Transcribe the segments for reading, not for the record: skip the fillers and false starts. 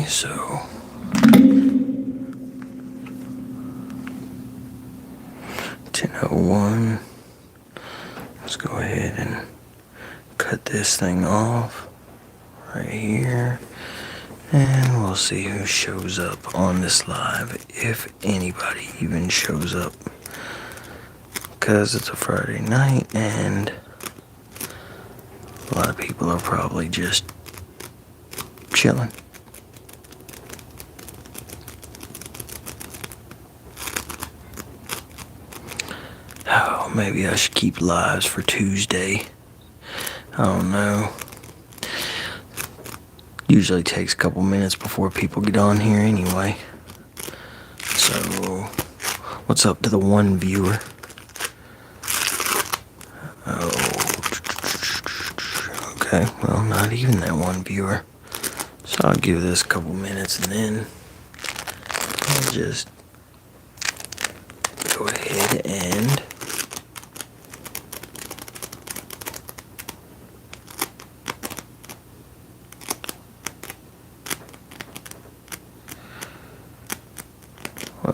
Okay, so 10:01. Let's go ahead and cut this thing off right here, and we'll see who shows up on this live, if anybody even shows up, because it's a Friday night and a lot of people are probably just chilling. Oh, maybe I should keep lives for Tuesday. I don't know. Usually takes a couple minutes before people get on here anyway. So, what's up to the one viewer? Oh, okay, well, not even that one viewer. So I'll give this a couple minutes and then I'll just go ahead and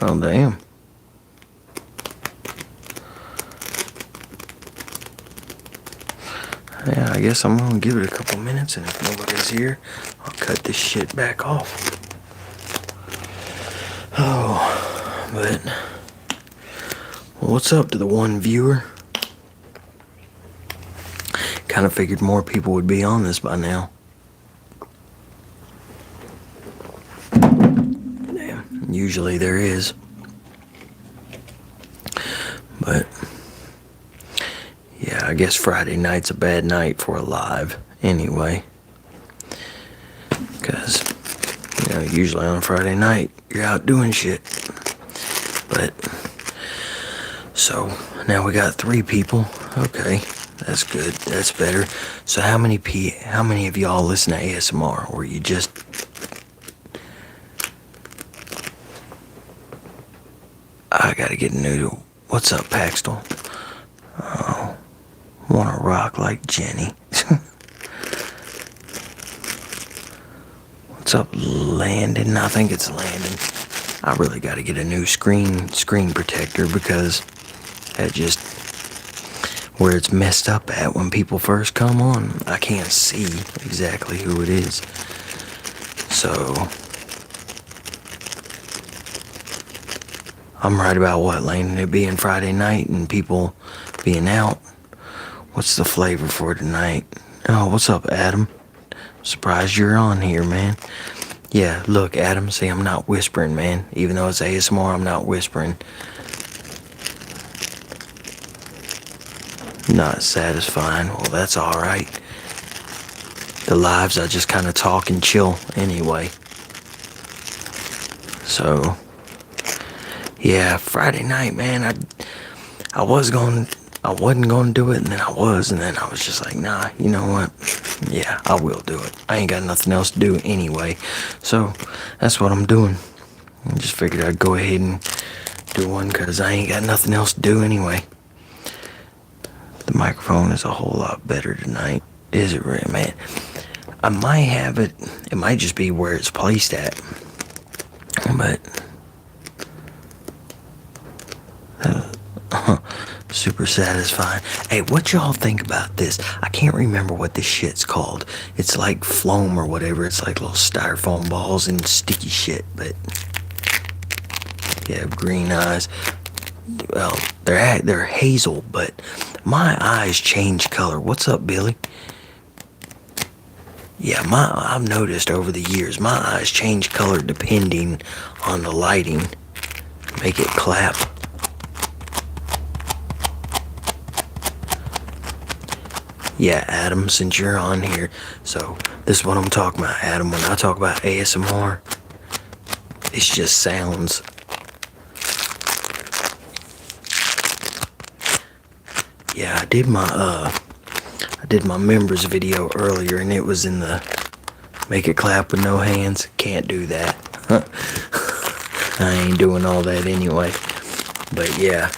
well, damn. Yeah, I guess I'm gonna give it a couple minutes, and if nobody's here, I'll cut this shit back off. Oh, but well, what's up to the one viewer? Kind of figured more people would be on this by now. Damn, usually there is. But yeah, I guess Friday night's a bad night for a live anyway. Because, you know, usually on Friday night, you're out doing shit. But, so, now we got 3 people. Okay, that's good. That's better. So how many of y'all listen to ASMR? Or you just... I gotta get new to... What's up, Paxton? Oh, wanna rock like Jenny. What's up, Landon? I think it's Landon. I really gotta get a new screen protector because that just... where it's messed up at when people first come on, I can't see exactly who it is. So... I'm right about what, Landon? It being Friday night and people being out. What's the flavor for tonight? Oh, what's up, Adam? Surprised you're on here, man. Yeah, look, Adam, see, I'm not whispering, man. Even though it's ASMR, I'm not whispering. Not satisfying. Well, that's alright. The lives, I just kind of talk and chill anyway. So... yeah, Friday night, man, I wasn't going to do it, and then I was, and then I was just like, nah, you know what? Yeah, I will do it. I ain't got nothing else to do anyway. So, that's what I'm doing. I just figured I'd go ahead and do one, because I ain't got nothing else to do anyway. The microphone is a whole lot better tonight. Is it really, man? I might have it. It might just be where it's placed at. But... super satisfying. Hey, what y'all think about this? I can't remember what this shit's called. It's like foam or whatever. It's like little styrofoam balls and sticky shit, but yeah, green eyes. Well, they're hazel, but my eyes change color. What's up, Billy? Yeah, I've noticed over the years my eyes change color depending on the lighting. Make it clap. Yeah, Adam, since you're on here, so this is what I'm talking about, Adam. When I talk about ASMR, it's just sounds. Yeah, I did my members video earlier, and it was in the make it clap with no hands. Can't do that. I ain't doing all that anyway. But yeah.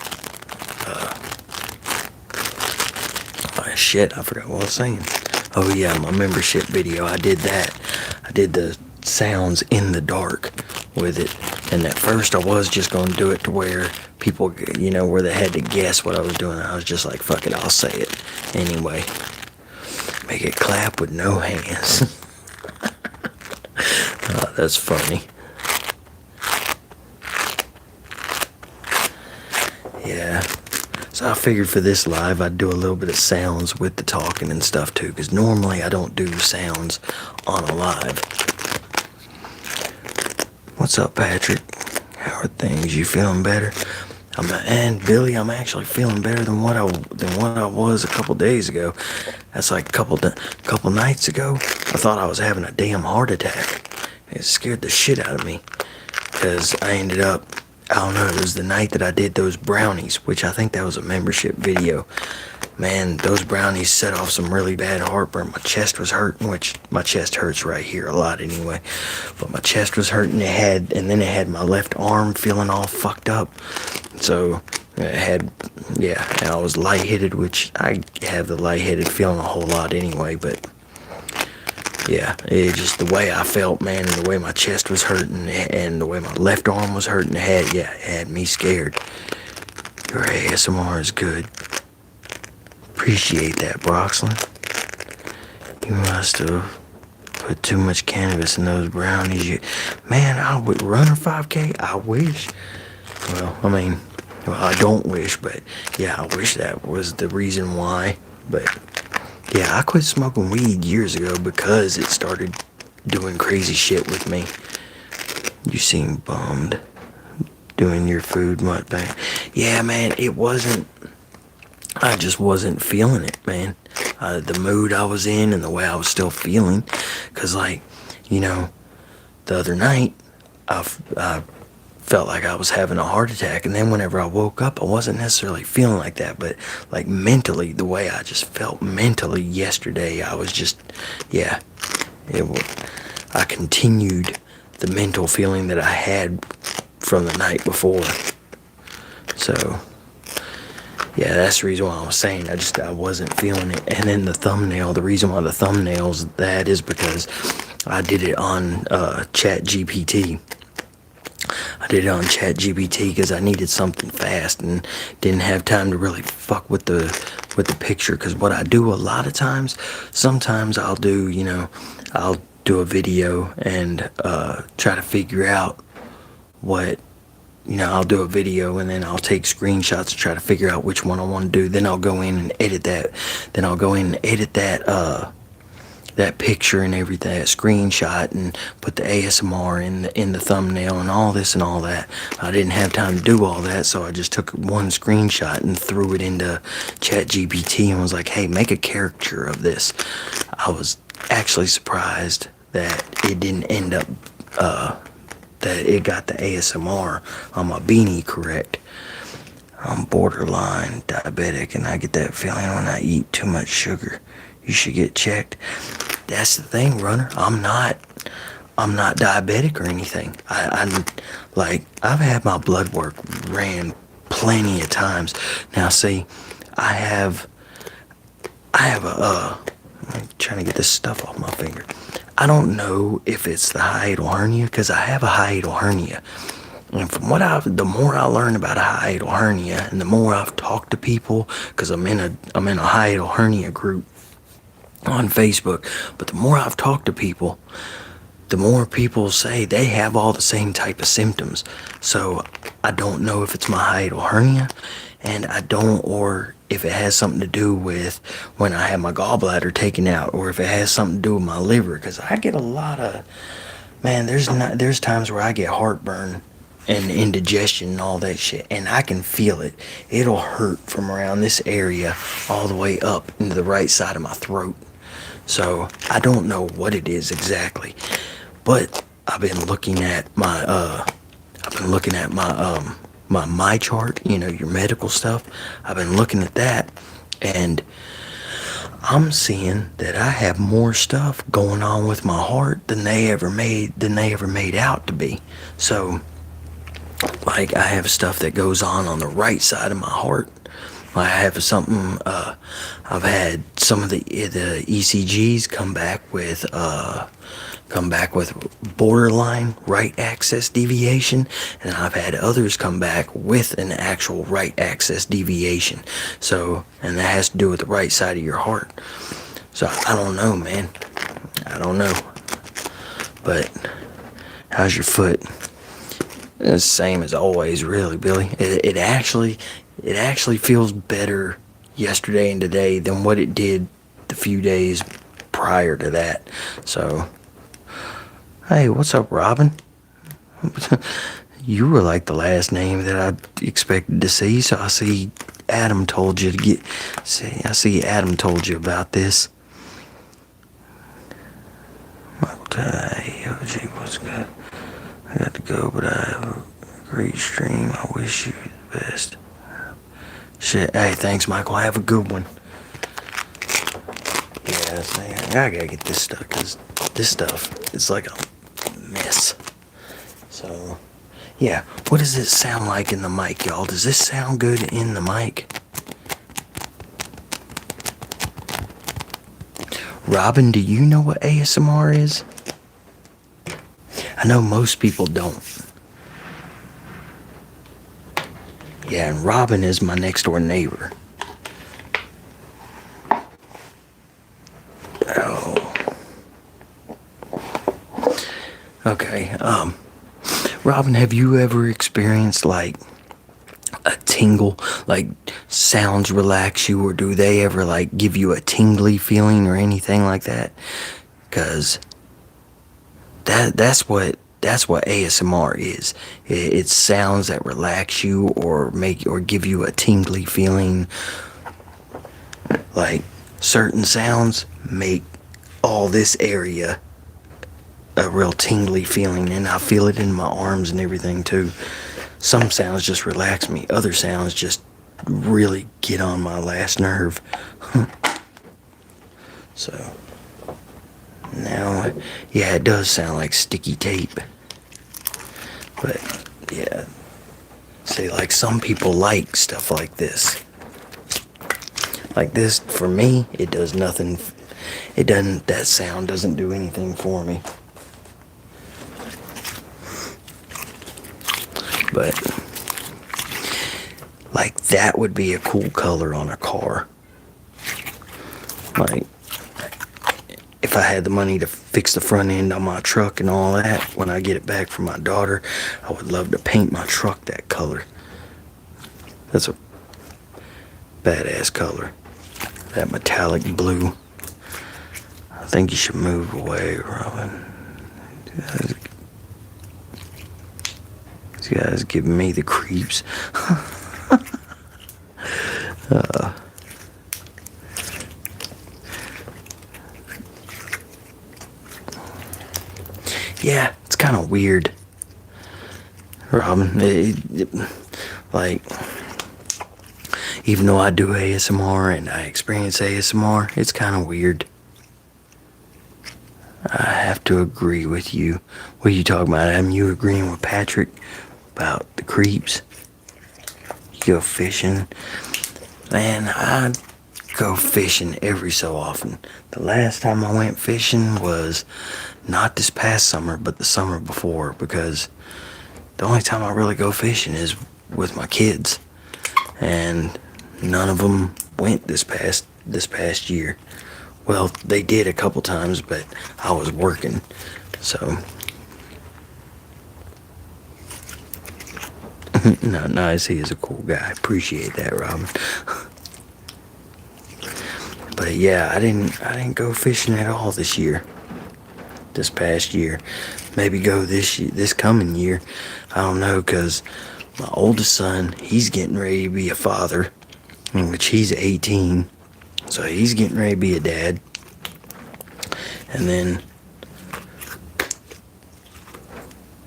Shit, I forgot what I was saying. Oh yeah, my membership video, I did that. I did the sounds in the dark with it. And at first I was just going to do it to where people, where they had to guess what I was doing. I was just like, fuck it, I'll say it anyway. Make it clap with no hands. Oh, that's funny. Yeah. So I figured for this live I'd do a little bit of sounds with the talking and stuff too, because normally I don't do sounds on a live. What's up, Patrick? How are things? You feeling better? And Billy, I'm actually feeling better than what I was a couple days ago. That's like a couple nights ago. I thought I was having a damn heart attack. It scared the shit out of me, because I ended up, I don't know, it was the night that I did those brownies, which I think that was a membership video. Man, those brownies set off some really bad heartburn. My chest was hurting, which my chest hurts right here a lot anyway. But my chest was hurting, and then it had my left arm feeling all fucked up. So it had, and I was lightheaded, which I have the lightheaded feeling a whole lot anyway, but yeah, it just the way I felt, man, and the way my chest was hurting, and the way my left arm was hurting, it had me scared. Your ASMR is good. Appreciate that, Broxlin. You must have put too much cannabis in those brownies. Man, I would run a 5K. I wish. Well, I don't wish, but yeah, I wish that was the reason why. But yeah, I quit smoking weed years ago because it started doing crazy shit with me. You seem bummed doing your food mukbang. Yeah, man, I just wasn't feeling it, man. The mood I was in and the way I was still feeling. Because, the other night, I felt like I was having a heart attack. And then whenever I woke up, I wasn't necessarily feeling like that. But, mentally, the way I just felt mentally yesterday, I was just, I continued the mental feeling that I had from the night before. So yeah, that's the reason why I was saying I wasn't feeling it. And then the reason why the thumbnail's that is because I did it on ChatGPT. I did it on ChatGPT because I needed something fast and didn't have time to really fuck with the picture. Because what I do a lot of times, sometimes I'll do a video and try to figure out what. I'll do a video and then I'll take screenshots to try to figure out which one I want to do. Then I'll go in and edit that. That picture and everything, that screenshot, and put the ASMR in the thumbnail and all this and all that. I didn't have time to do all that, so I just took one screenshot and threw it into ChatGPT and was like, hey, make a caricature of this. I was actually surprised that it didn't end up that it got the ASMR on my beanie correct. I'm borderline diabetic, and I get that feeling when I eat too much sugar. You should get checked. That's the thing, Runner. I'm not diabetic or anything. I've had my blood work ran plenty of times. Now, see, I'm trying to get this stuff off my finger. I don't know if it's the hiatal hernia, because I have a hiatal hernia. And from the more I learn about a hiatal hernia, and the more I've talked to people, because I'm in a hiatal hernia group on Facebook, but the more I've talked to people, the more people say they have all the same type of symptoms. So I don't know if it's my hiatal hernia, and or if it has something to do with when I had my gallbladder taken out, or if it has something to do with my liver, because I get a lot of, man, there's times where I get heartburn and indigestion and all that shit, and I can feel it. It'll hurt from around this area all the way up into the right side of my throat. So I don't know what it is exactly, but I've been looking at my my chart, your medical stuff. I've been looking at that, and I'm seeing that I have more stuff going on with my heart than they ever made out to be. So, I have stuff that goes on the right side of my heart, I have something. I've had some of the ECGs come back with borderline right axis deviation, and I've had others come back with an actual right axis deviation. So, and that has to do with the right side of your heart. So I don't know, man. I don't know. But how's your foot? It's the same as always, really, Billy. It actually feels better yesterday and today than what it did the few days prior to that. So, hey, what's up, Robin? You were like the last name that I expected to see, so I see Adam told you to get. See, I see Adam told you about this. Hey, OG, what's good? I got to go, but I have a great stream. I wish you the best. Shit, hey, thanks, Michael. Have a good one. Yeah, I gotta get this stuff, because this stuff is like a mess. So, yeah, what does it sound like in the mic, y'all? Does this sound good in the mic? Robin, do you know what ASMR is? I know most people don't. Yeah, and Robin is my next door neighbor. Oh. Okay, Robin, have you ever experienced like a tingle, like sounds relax you, or do they ever like give you a tingly feeling or anything like that? Because that's what ASMR is. It's sounds that relax you or give you a tingly feeling. Like certain sounds make all this area a real tingly feeling, and I feel it in my arms and everything too. Some sounds just relax me. Other sounds just really get on my last nerve. So now, yeah, it does sound like sticky tape. But yeah, see, like some people like stuff like this. Like this, for me, it does nothing. It doesn't. That sound doesn't do anything for me. But like that would be a cool color on a car. Like if I had the money to fix the front end on my truck and all that, when I get it back from my daughter, I would love to paint my truck that color. That's a badass color. That metallic blue. I think you should move away, Robin. This guy's giving me the creeps. Yeah, it's kind of weird, Robin. Like, even though I do ASMR and I experience ASMR, it's kind of weird. I have to agree with you. What are you talking about, Adam? You agreeing with Patrick about the creeps? You go fishing. Man, I go fishing every so often. The last time I went fishing was not this past summer, but the summer before, because the only time I really go fishing is with my kids, and none of them went this past year. Well, they did a couple times, but I was working, so. No, nice. He is a cool guy. Appreciate that, Robin. But yeah, I didn't go fishing at all this past year. Maybe go this coming year. I don't know, because my oldest son, he's getting ready to be a father, which he's 18. So he's getting ready to be a dad. And then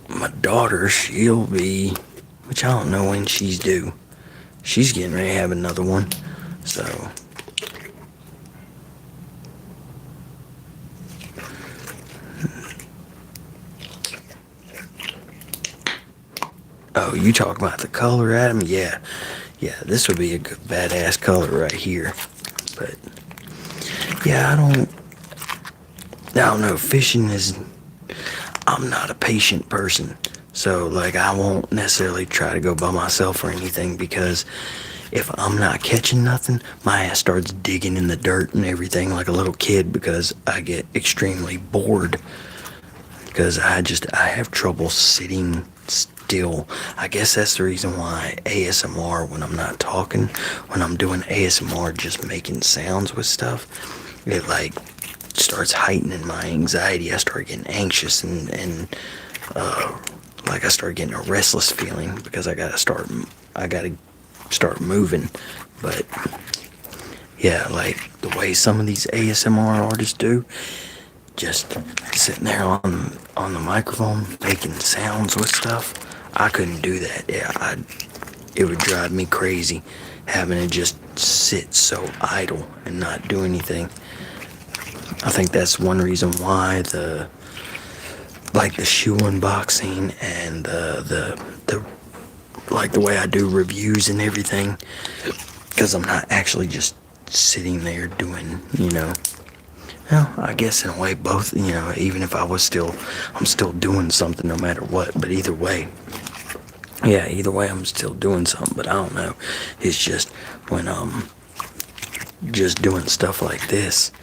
my daughter, she'll be, which I don't know when she's due. She's getting ready to have another one. So oh, you talking about the color, Adam? Yeah. Yeah, this would be a good badass color right here. But yeah, I don't know. Fishing is, I'm not a patient person. So, like, I won't necessarily try to go by myself or anything because if I'm not catching nothing, my ass starts digging in the dirt and everything like a little kid because I get extremely bored. Because I have trouble sitting still. I guess that's the reason why ASMR, when I'm not talking, when I'm doing ASMR, just making sounds with stuff, it like starts heightening my anxiety. I start getting anxious and like I start getting a restless feeling because I gotta start moving. But yeah, like the way some of these ASMR artists do, just sitting there on the microphone making sounds with stuff. I couldn't do that. Yeah, it would drive me crazy having to just sit so idle and not do anything. I think that's one reason why the shoe unboxing and the like the way I do reviews and everything, because I'm not actually just sitting there doing, well, I guess in a way both, even if I'm still doing something no matter what, but either way, yeah, either way I'm still doing something, but I don't know, it's just when I'm just doing stuff like this,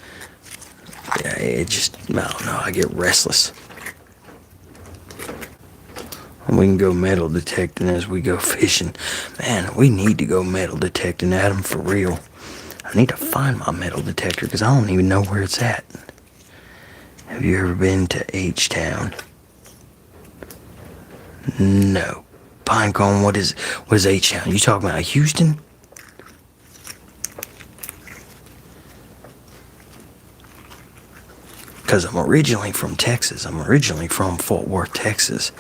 yeah, I don't know, I get restless. We can go metal detecting as we go fishing. Man, we need to go metal detecting, Adam, for real. I need to find my metal detector because I don't even know where it's at. Have you ever been to H-Town? No. Pinecone, what is H-Town? You talking about Houston? Because I'm originally from Texas. I'm originally from Fort Worth, Texas.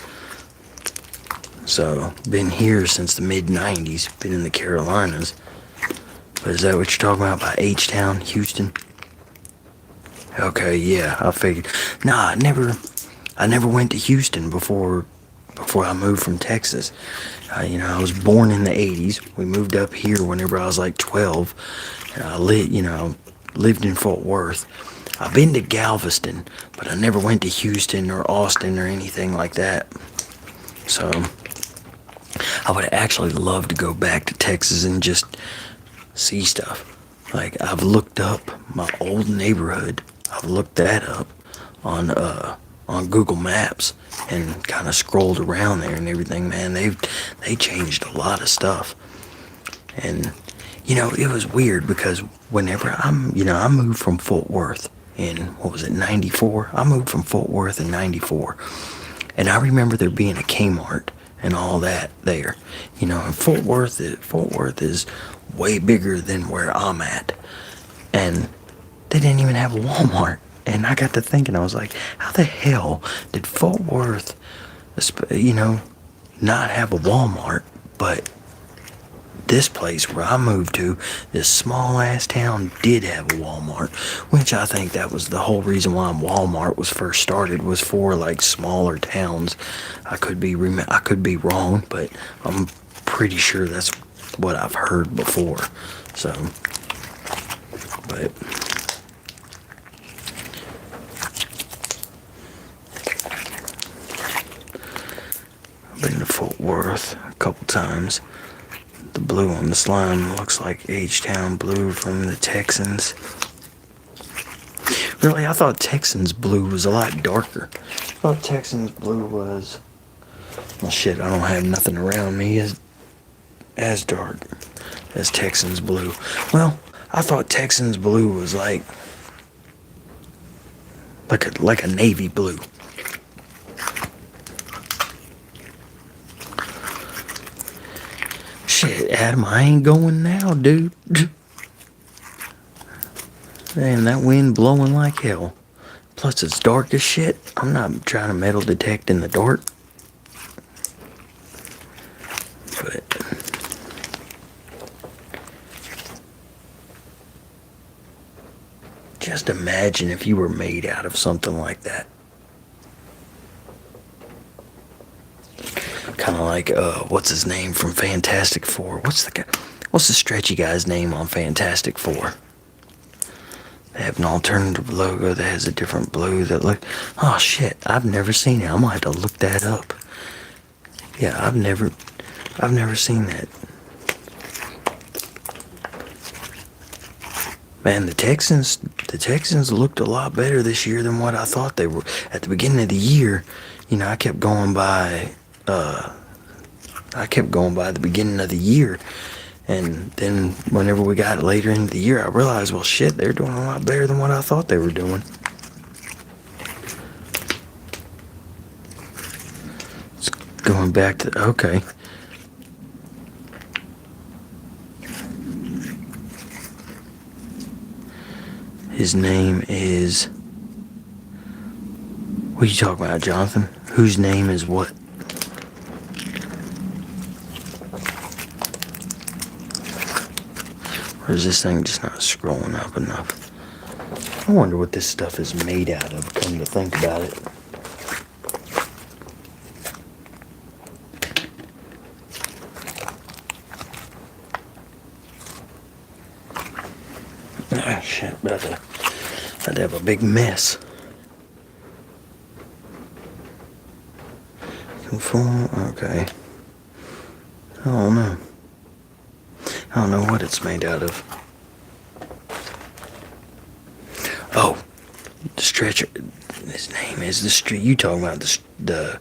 So, been here since the mid-90s. Been in the Carolinas. But is that what you're talking about by H-Town, Houston? Okay, yeah, I figured. Nah, I never went to Houston before I moved from Texas. I was born in the 80s. We moved up here whenever I was like 12. And lived in Fort Worth. I've been to Galveston, but I never went to Houston or Austin or anything like that. So, I would actually love to go back to Texas and just see stuff. Like, I've looked up my old neighborhood. I've looked that up on Google Maps and kind of scrolled around there and everything. Man, they changed a lot of stuff. And it was weird because whenever I moved from Fort Worth in, what was it, 94? I moved from Fort Worth in 94. And I remember there being a Kmart and all that there. And Fort Worth is way bigger than where I'm at. And they didn't even have a Walmart. And I got to thinking, I was like, how the hell did Fort Worth, not have a Walmart, but this place where I moved to, this small ass town, did have a Walmart, which I think that was the whole reason why Walmart was first started, was for like smaller towns. I could be wrong, but I'm pretty sure that's what I've heard before. So, but I've been to Fort Worth a couple times. The blue on the slime looks like H-Town blue from the Texans. Really, I thought Texans blue was a lot darker. I thought Texans blue was... Well, shit, I don't have nothing around me as dark as Texans blue. Well, I thought Texans blue was like a navy blue. Shit, Adam, I ain't going now, dude. Man, that wind blowing like hell. Plus, it's dark as shit. I'm not trying to metal detect in the dark. But just imagine if you were made out of something like that. Kind of like, what's his name from Fantastic Four? What's the guy? What's the stretchy guy's name on Fantastic Four? They have an alternative logo that has a different blue that look. Oh shit! I've never seen it. I'm gonna have to look that up. Yeah, I've never seen that. Man, the Texans looked a lot better this year than what I thought they were. At the beginning of the year, I kept going by the beginning of the year, and then whenever we got later into the year, I realized, well, shit, they're doing a lot better than what I thought they were doing. It's going back to, okay. His name is, what are you talking about, Jonathan? Whose name is what? Or is this thing just not scrolling up enough? I wonder what this stuff is made out of, come to think about it. Ah, shit, about to have a big mess. Conform, okay. I don't know. I don't know what it's made out of. Oh, the stretcher. His name is the street. You talking about the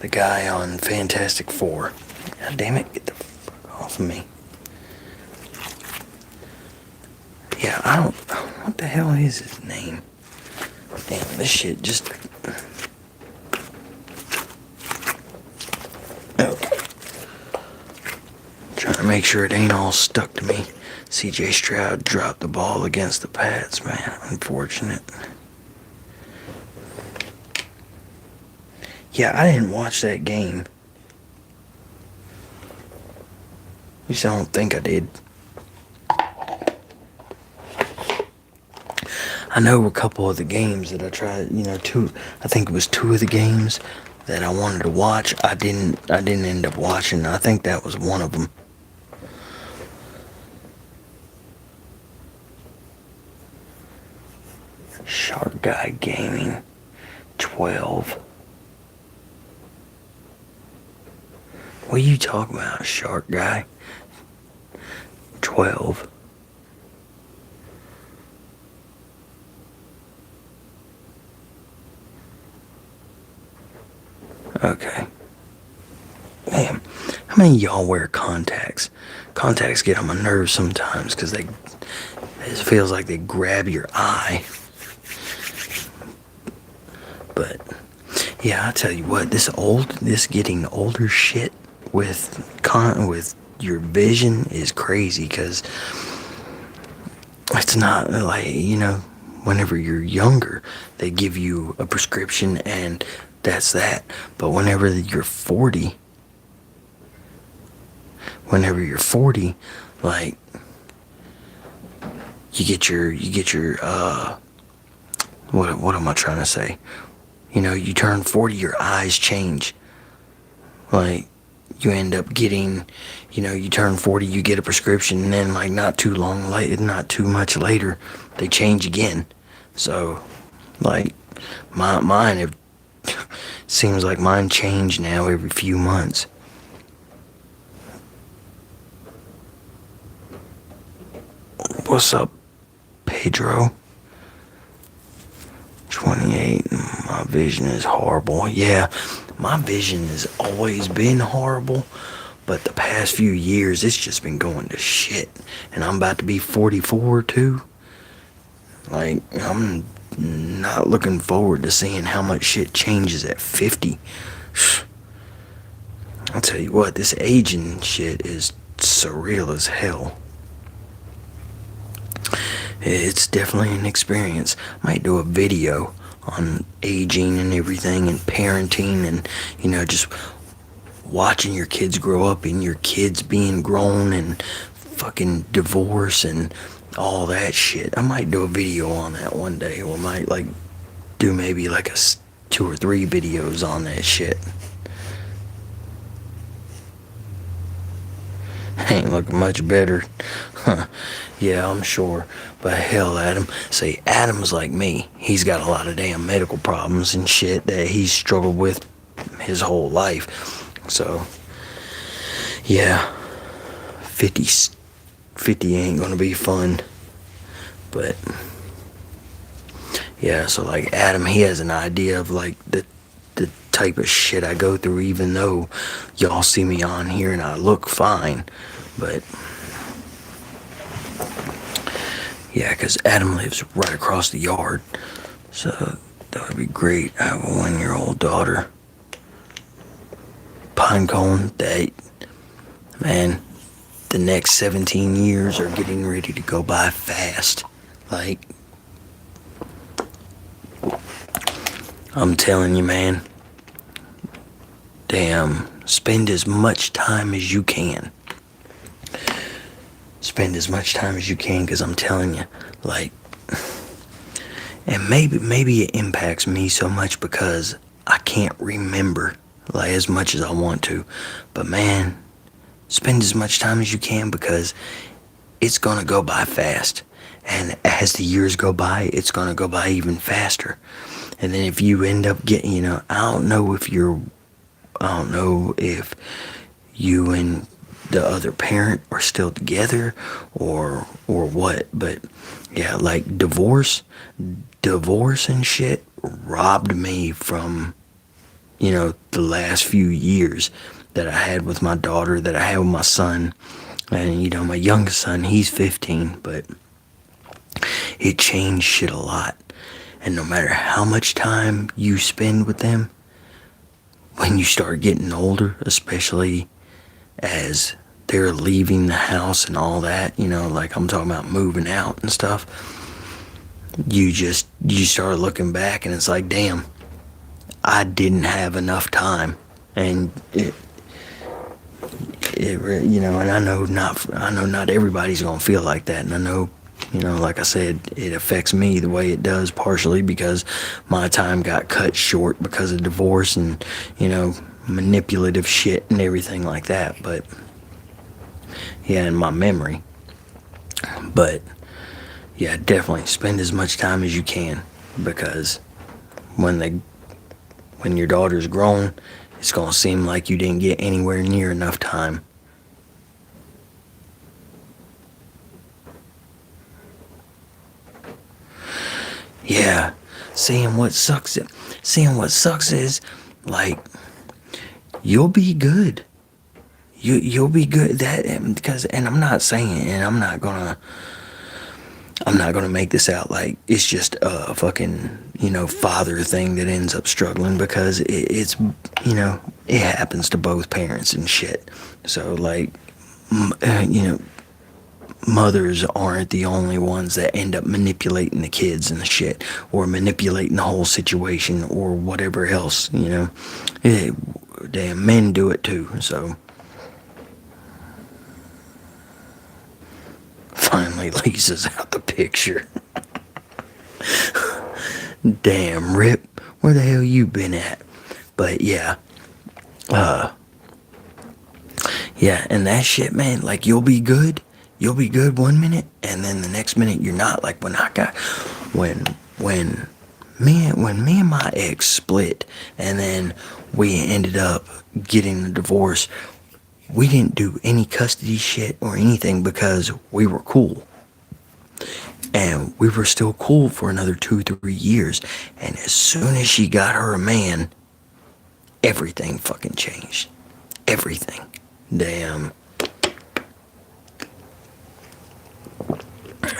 guy on Fantastic Four? God damn it! Get the fuck off of me. Yeah, I don't. What the hell is his name? Damn, this shit just. Okay. Trying to make sure it ain't all stuck to me. CJ Stroud dropped the ball against the Pats, man. Unfortunate. Yeah, I didn't watch that game. At least I don't think I did. I know a couple of the games that I tried, I think it was two of the games that I wanted to watch. I didn't end up watching. I think that was one of them. Shark Guy Gaming 12. What are you talking about, Shark Guy 12? Okay. Man, how many of y'all wear contacts? Contacts get on my nerves sometimes because it feels like they grab your eye. But yeah, I tell you what, this getting older shit with your vision is crazy, because it's not like, whenever you're younger, they give you a prescription and that's that. But whenever you're 40, like, you get your what am I trying to say? You turn 40, your eyes change. Like, you end up getting, you turn 40, you get a prescription, and then, like, not too much later, they change again. So, like, mine have, seems like mine change now every few months. What's up, Pedro? 28, my vision is horrible. Yeah, my vision has always been horrible, but the past few years, it's just been going to shit. And I'm about to be 44 too. Like, I'm not looking forward to seeing how much shit changes at 50. I'll tell you what, this aging shit is surreal as hell. It's definitely an experience. I might do a video on aging and everything, and parenting, and just watching your kids grow up and your kids being grown and fucking divorce and all that shit. I might do a video on that one day, or might do maybe 2 or 3 videos on that shit. Ain't looking much better. Huh. Yeah, I'm sure. But hell, Adam. See, Adam's like me. He's got a lot of damn medical problems and shit that he's struggled with his whole life. So, yeah, 50, 50 ain't gonna be fun. But, yeah, so like Adam, he has an idea of like the type of shit I go through, even though y'all see me on here and I look fine. But yeah, because Adam lives right across the yard, so that would be great. I have a 1-year-old daughter, Pinecone, that, man, the next 17 years are getting ready to go by fast. Like, I'm telling you, man, damn, spend as much time as you can. Spend as much time as you can, because I'm telling you, like, and maybe it impacts me so much because I can't remember like as much as I want to. But man, spend as much time as you can, because it's gonna go by fast. And as the years go by, it's gonna go by even faster. And then if you end up getting, I don't know if you and the other parent are still together or what, but yeah, like divorce and shit robbed me from, the last few years that I had with my daughter, that I had with my son. And my youngest son, he's 15, but it changed shit a lot. And no matter how much time you spend with them, when you start getting older, especially as they're leaving the house and all that, like I'm talking about moving out and stuff, you start looking back and it's like, damn, I didn't have enough time. And and I know not everybody's gonna feel like that, and I know, like I said, it affects me the way it does, partially because my time got cut short because of divorce and manipulative shit and everything like that. But yeah, in my memory. But yeah, definitely spend as much time as you can, because when your daughter's grown, it's gonna seem like you didn't get anywhere near enough time. Yeah, seeing what sucks is, like, you'll be good. You'll be good. And I'm not saying, and I'm not gonna make this out like it's just a fucking father thing that ends up struggling, because it's it happens to both parents and shit. So like, mothers aren't the only ones that end up manipulating the kids and the shit, or manipulating the whole situation, or whatever else. Damn, men do it too. So finally, Lisa's out the picture. Damn, Rip, where the hell you been at? But yeah, yeah, and that shit, man, like, you'll be good 1 minute, and then the next minute you're not. Like when me and my ex split, and then we ended up getting a divorce. We didn't do any custody shit or anything, because we were cool. And we were still cool for another 2-3 years. And as soon as she got her a man, everything fucking changed. Everything. Damn.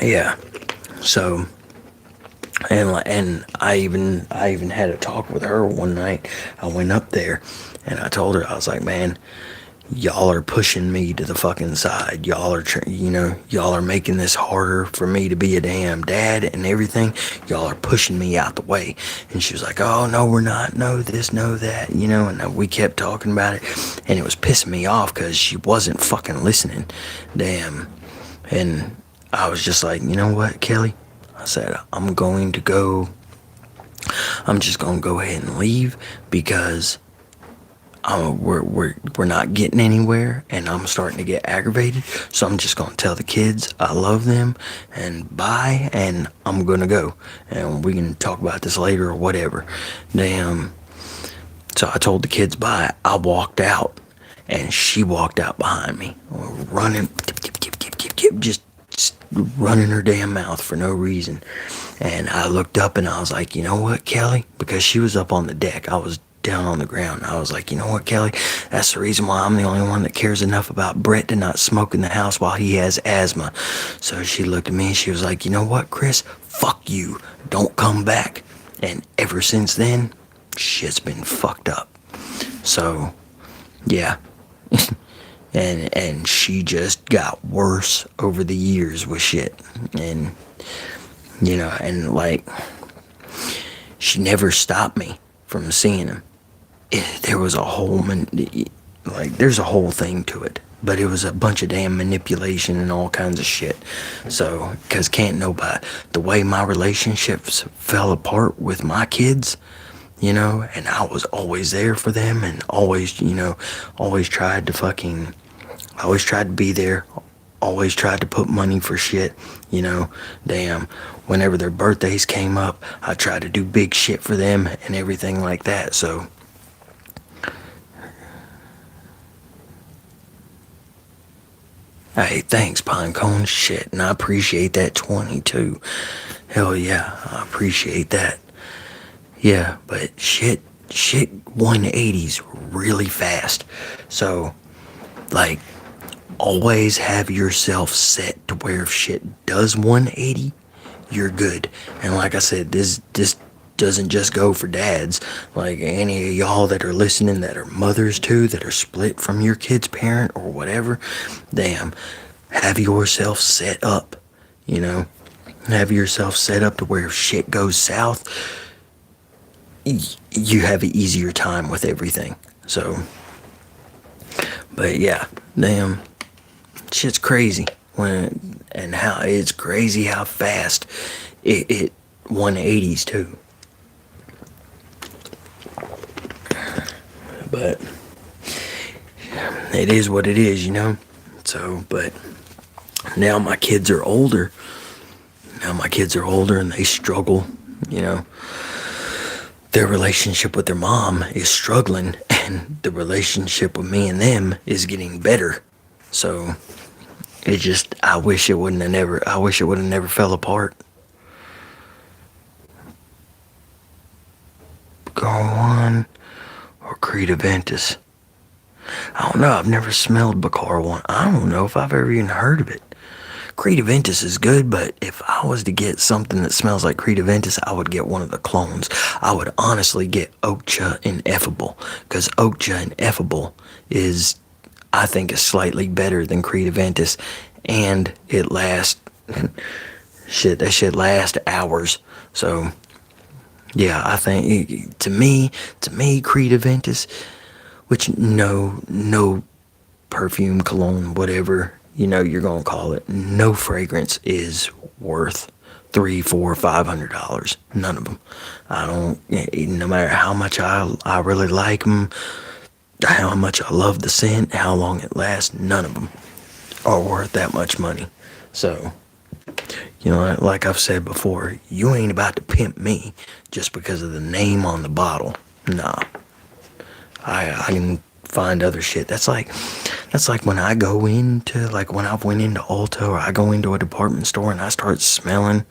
Yeah. So, and I even had a talk with her one night. I went up there and I told her, I was like, man, y'all are pushing me to the fucking side. Y'all are making this harder for me to be a damn dad and everything. Y'all are pushing me out the way. And she was like, oh, no, we're not. No this, no that, and we kept talking about it. And it was pissing me off because she wasn't fucking listening. Damn. And I was just like, you know what, Kelly? I said, I'm just going to go ahead and leave, because we're not getting anywhere, and I'm starting to get aggravated. So I'm just gonna tell the kids I love them and bye, and I'm gonna go, and we can talk about this later or whatever. Damn. So I told the kids bye. I walked out, and she walked out behind me, running, just running her damn mouth for no reason. And I looked up and I was like, you know what, Kelly? Because she was up on the deck. I was down on the ground. I was like, you know what, Kelly? That's the reason why I'm the only one that cares enough about Brett to not smoke in the house while he has asthma. So she looked at me and she was like, you know what, Chris? Fuck you. Don't come back. And ever since then, shit's been fucked up. So, yeah. and she just got worse over the years with shit. And, you know, and like, she never stopped me from seeing him. There was a whole, there's a whole thing to it. But it was a bunch of damn manipulation and all kinds of shit. So, because can't nobody, the way my relationships fell apart with my kids, you know, and I was always there for them and always, you know, always tried to be there, always tried to put money for shit, you know, damn, whenever their birthdays came up, I tried to do big shit for them and everything like that. So, hey, thanks, Pinecone. Shit, and I appreciate that 20 too. Hell yeah, I appreciate that. Yeah, but shit 180s really fast. So, like, always have yourself set to where if shit does 180, you're good. And like I said, this doesn't just go for dads. Like any of y'all that are listening that are mothers too, that are split from your kid's parent or whatever, damn, have yourself set up, you know? Have yourself set up to where if shit goes south, you have an easier time with everything. So, but yeah, damn, shit's crazy and how it's crazy how fast it 180s too. But it is what it is, you know. So, but now my kids are older. And they struggle, you know. Their relationship with their mom is struggling, and the relationship with me and them is getting better. So it just, I wish it would have never fell apart. Go on, or Creed Aventus. I don't know, I've never smelled Bacar One. I don't know if I've ever even heard of it. Creed Aventus is good, but if I was to get something that smells like Creed Aventus, I would get one of the clones. I would honestly get Oakja Ineffable, because Oakja Ineffable is, I think, is slightly better than Creed Aventus, and it lasts, that shit lasts hours. So, yeah, I think, to me, Creed Aventus, which no perfume, cologne, whatever, you know, you're gonna call it, no fragrance is worth $300, $400, $500. None of them. I don't. No matter how much I really like them, how much I love the scent, how long it lasts, none of them are worth that much money. So, you know, like I've said before, you ain't about to pimp me just because of the name on the bottle. Nah. I can find other shit. That's like when I go into, like when I went into Ulta or I go into a department store and I start smelling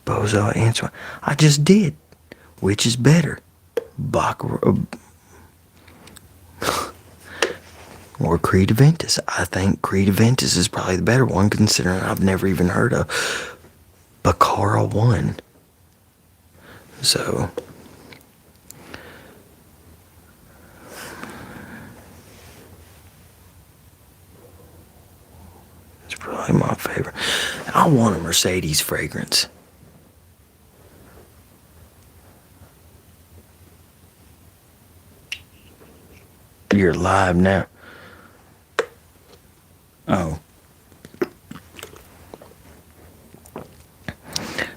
Bozo Answer. I just did. Which is better? Or Creed Aventus. I think Creed Aventus is probably the better one, considering I've never even heard of Baccara 1. So, it's probably my favorite. I want a Mercedes fragrance. You're live now. Oh.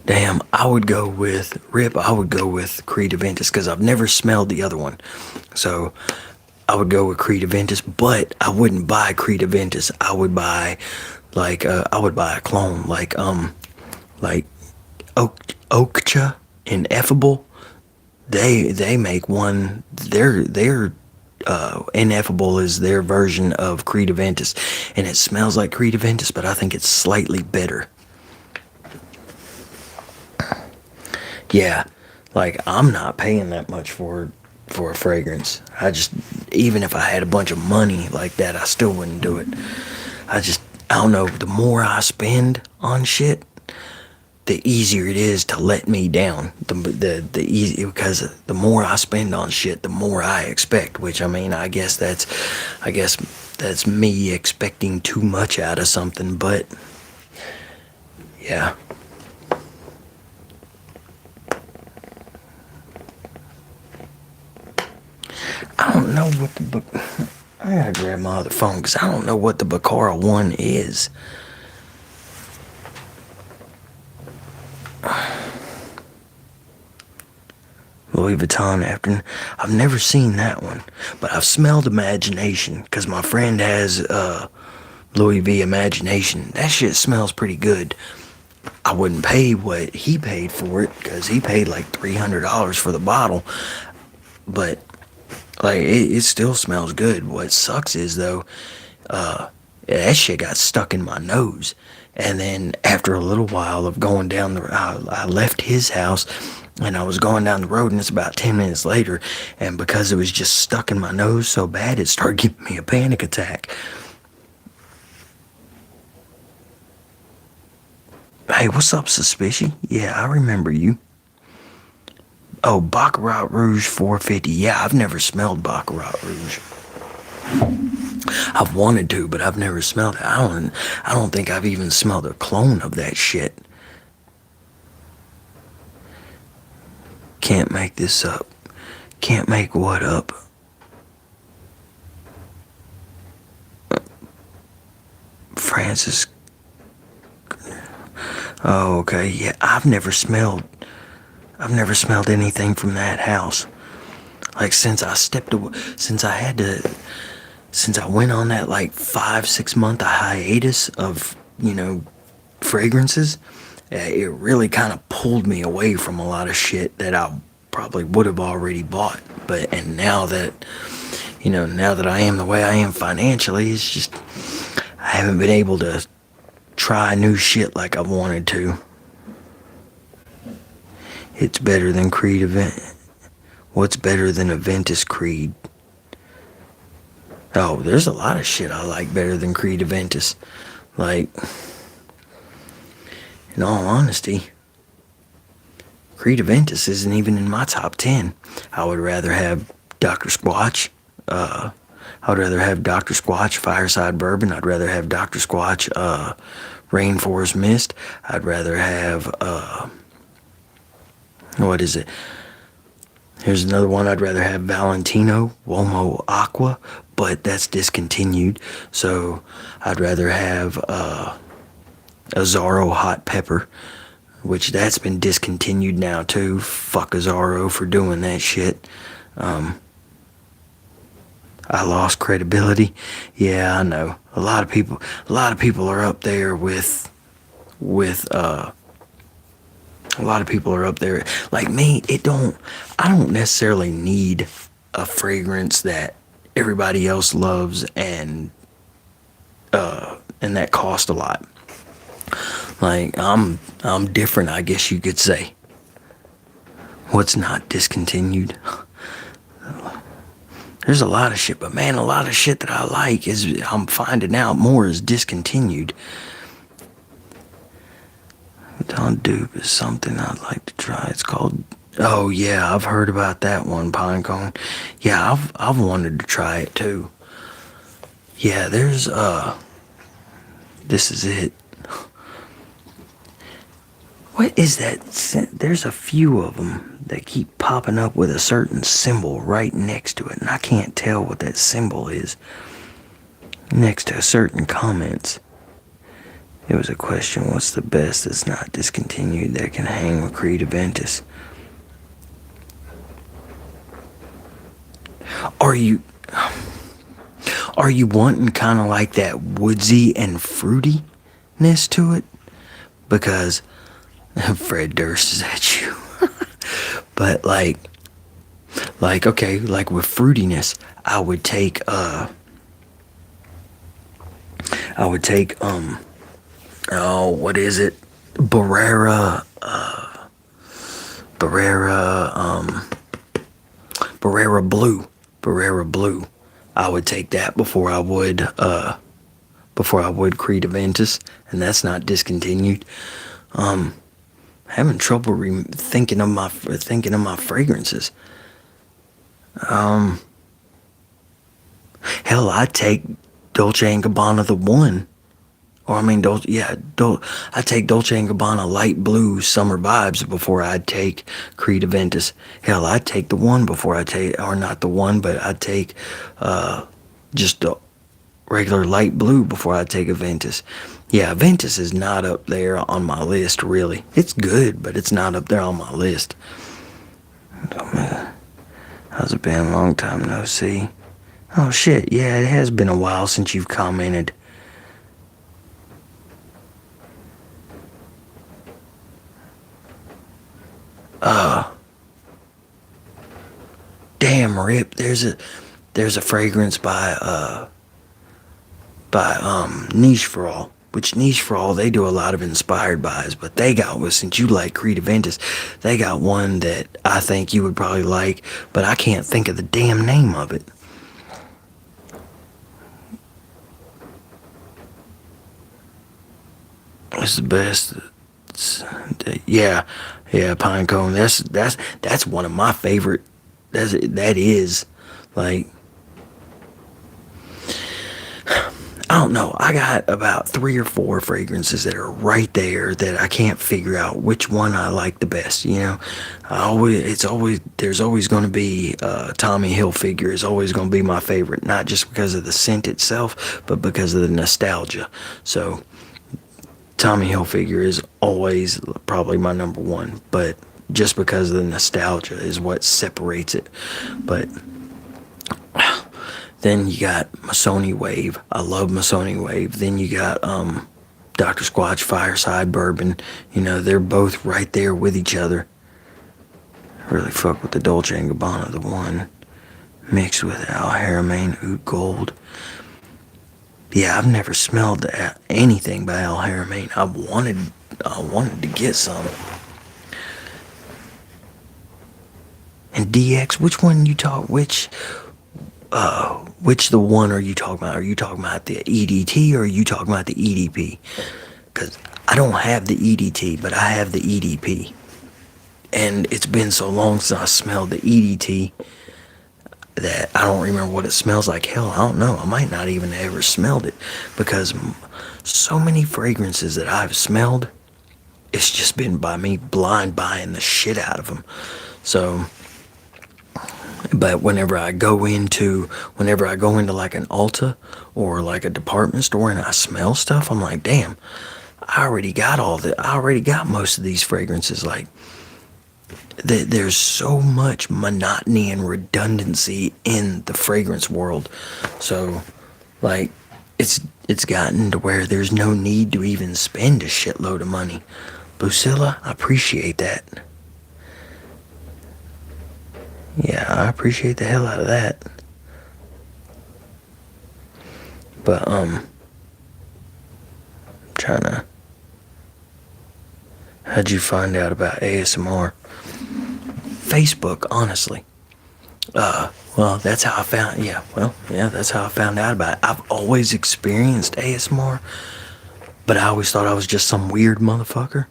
Damn, I would go with Rip. I would go with Creed Aventus because I've never smelled the other one. So I would go with Creed Aventus, but I wouldn't buy Creed Aventus. I would buy I would buy a clone like Okcha and Effable. They make one. Their Ineffable is their version of Creed Aventus, and it smells like Creed Aventus, but I think it's slightly better. Yeah, like I'm not paying that much for a fragrance. I just, even if I had a bunch of money like that, I still wouldn't do it. I don't know. The more I spend on shit, the easier it is to let me down. The easy, because the more I spend on shit, the more I expect. Which, I mean, I guess that's me expecting too much out of something. But yeah. I don't know what the book. I gotta grab my other phone because I don't know what the Baccara one is. Louis Vuitton Afternoon. I've never seen that one, but I've smelled Imagination because my friend has Louis V Imagination. That shit smells pretty good. I wouldn't pay what he paid for it because he paid like $300 for the bottle, but like it still smells good. What sucks is though, that shit got stuck in my nose. And then after a little while of going down I left his house and I was going down the road and it's about 10 minutes later. And because it was just stuck in my nose so bad, it started giving me a panic attack. Hey, what's up, Suspicion? Yeah, I remember you. Oh, Baccarat Rouge 450. Yeah, I've never smelled Baccarat Rouge. I've wanted to, but I've never smelled it. I don't think I've even smelled a clone of that shit. Can't make this up. Can't make what up? Francis. Oh, okay. Yeah, I've never smelled anything from that house. Like since I stepped away, since I went on that like 5-6 month hiatus of, fragrances, it really kind of pulled me away from a lot of shit that I probably would have already bought. And now that, now that I am the way I am financially, it's just, I haven't been able to try new shit like I've wanted to. It's better than Creed Event. What's better than Aventus Creed? Oh, there's a lot of shit I like better than Creed Aventus. Like, in all honesty, Creed Aventus isn't even in my top 10. I would rather have Dr. Squatch. I would rather have Dr. Squatch Fireside Bourbon. I'd rather have Dr. Squatch Rainforest Mist. I'd rather have what is it? Here's another one. I'd rather have Valentino Uomo Aqua, but that's discontinued. So I'd rather have Azzaro Hot Pepper, which that's been discontinued now too. Fuck Azzaro for doing that shit. I lost credibility. Yeah, I know. A lot of people are up there with a lot of people are up there. Like me, I don't necessarily need a fragrance that everybody else loves and that cost a lot. Like I'm different, I guess you could say. What's not discontinued? There's a lot of shit, but man, a lot of shit that I like I'm finding out more is discontinued. Don't Dupe is something I'd like to try. It's called. Oh yeah, I've heard about that one, Pinecone. Yeah, I've wanted to try it too. Yeah, there's this is it. What is that? There's a few of them that keep popping up with a certain symbol right next to it, and I can't tell what that symbol is next to certain comments. It was a question, what's the best that's not discontinued that can hang with Creed Aventus? Are you wanting kind of like that woodsy and fruitiness to it? Because Fred Durst is at you. But okay, like with fruitiness, I would take oh, what is it? Barrera Blue. Barrera Blue. I would take that before I would Creed Aventus, and that's not discontinued. Having trouble thinking of my fragrances. Hell, I'd take Dolce and Gabbana the one. Or I mean, I take Dolce and Gabbana light blue summer vibes before I'd take Creed Aventus. Hell, I'd take the one before I take, or not the one, but I'd take just the regular light blue before I take Aventus. Yeah, Aventus is not up there on my list, really. It's good, but it's not up there on my list. How's it been? A long time no see. Oh shit, yeah, it has been a while since you've commented. Damn, Rip, there's a fragrance by Niche for All, which Niche for All, they do a lot of inspired buys, but they got one, since you like Creed Aventus, they got one that I think you would probably like, but I can't think of the damn name of it. It's the best. Yeah, Pinecone. That's one of my favorite. That is, like, I don't know. I got about 3 or 4 fragrances that are right there that I can't figure out which one I like the best. You know, there's always going to be Tommy Hilfiger is always going to be my favorite, not just because of the scent itself, but because of the nostalgia. So Tommy Hilfiger is always probably my number one, but just because of the nostalgia is what separates it. But then you got Missoni Wave. I love Missoni Wave. Then you got Dr. Squatch Fireside Bourbon. You know, they're both right there with each other. I really fuck with the Dolce & Gabbana, the one mixed with Al Haramain Oud Gold. Yeah, I've never smelled anything by Al Haramain. I wanted to get some. And DX, which one you talk? Which the one are you talking about? Are you talking about the EDT or are you talking about the EDP? Because I don't have the EDT, but I have the EDP. And it's been so long since I smelled the EDT that I don't remember what it smells like. Hell, I don't know. I might not even ever smelled it, because so many fragrances that I've smelled, it's just been by me blind buying the shit out of them. So, but whenever I go into like an Ulta or like a department store and I smell stuff, I'm like, damn, I already got most of these fragrances. Like, there's so much monotony and redundancy in the fragrance world. So, like, it's gotten to where there's no need to even spend a shitload of money. Lucilla, I appreciate that. Yeah, I appreciate the hell out of that. But, how'd you find out about ASMR? Facebook, honestly. Well, that's how I found, that's how I found out about it. I've always experienced ASMR, but I always thought I was just some weird motherfucker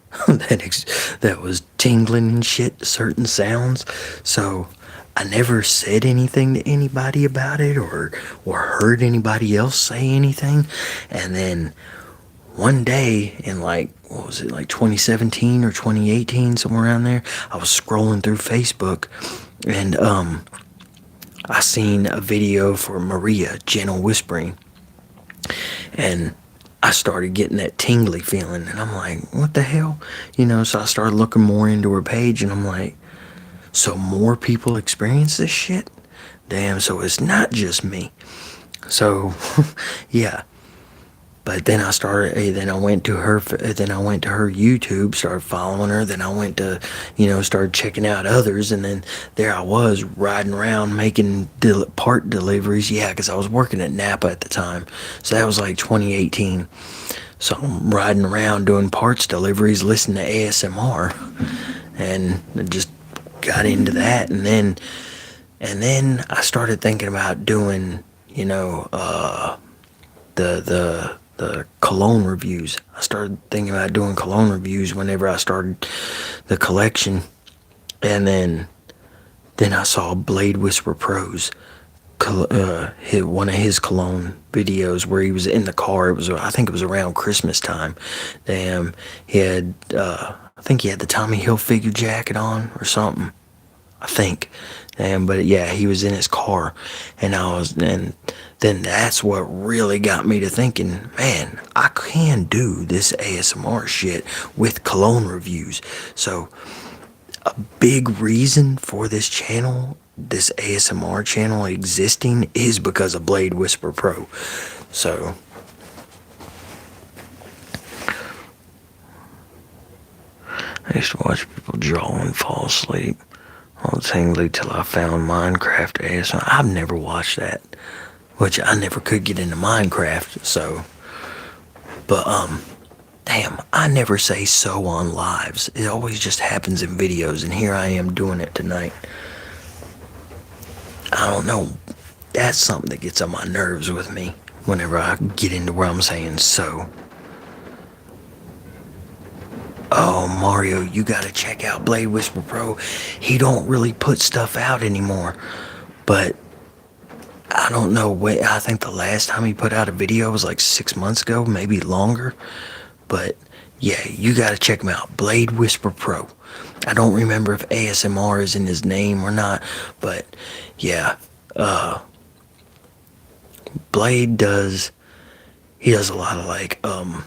that was tingling and shit to certain sounds. So I never said anything to anybody about it or heard anybody else say anything. And then one day in, like, what was it, like 2017 or 2018, somewhere around there, I was scrolling through Facebook and I seen a video for Maria, Gentle Whispering. And I started getting that tingly feeling, and I'm like, what the hell? So I started looking more into her page, and I'm like, so more people experience this shit? Damn, so it's not just me. So, yeah. But then then I went to her YouTube, started following her. Then I went to, started checking out others. And then there I was riding around making part deliveries. Yeah, because I was working at Napa at the time. So that was like 2018. So I'm riding around doing parts deliveries, listening to ASMR. And I just got into that. And then I started thinking about doing, the Cologne reviews. I started thinking about doing Cologne reviews whenever I started the collection. And then I saw Blade Whisper Pro's one of his Cologne videos where he was in the car. I think it was around Christmas time. Damn, I think he had the Tommy Hilfiger jacket on or something. I think. But yeah, he was in his car, and then that's what really got me to thinking, man, I can do this ASMR shit with Cologne reviews. So a big reason for this channel, this ASMR channel existing, is because of Blade Whisper Pro. So I used to watch people draw and fall asleep all tingly till I found Minecraft ASMR. I've never watched that, which I never could get into Minecraft. So, but damn, I never say so on lives. It always just happens in videos, and here I am doing it tonight. I don't know. That's something that gets on my nerves with me whenever I get into where I'm saying so. Oh, Mario, you gotta check out Blade Whisper Pro. He don't really put stuff out anymore. But I don't know. I think the last time he put out a video was like 6 months ago, maybe longer. But yeah, you gotta check him out. Blade Whisper Pro. I don't remember if ASMR is in his name or not. But yeah, Blade does. He does a lot of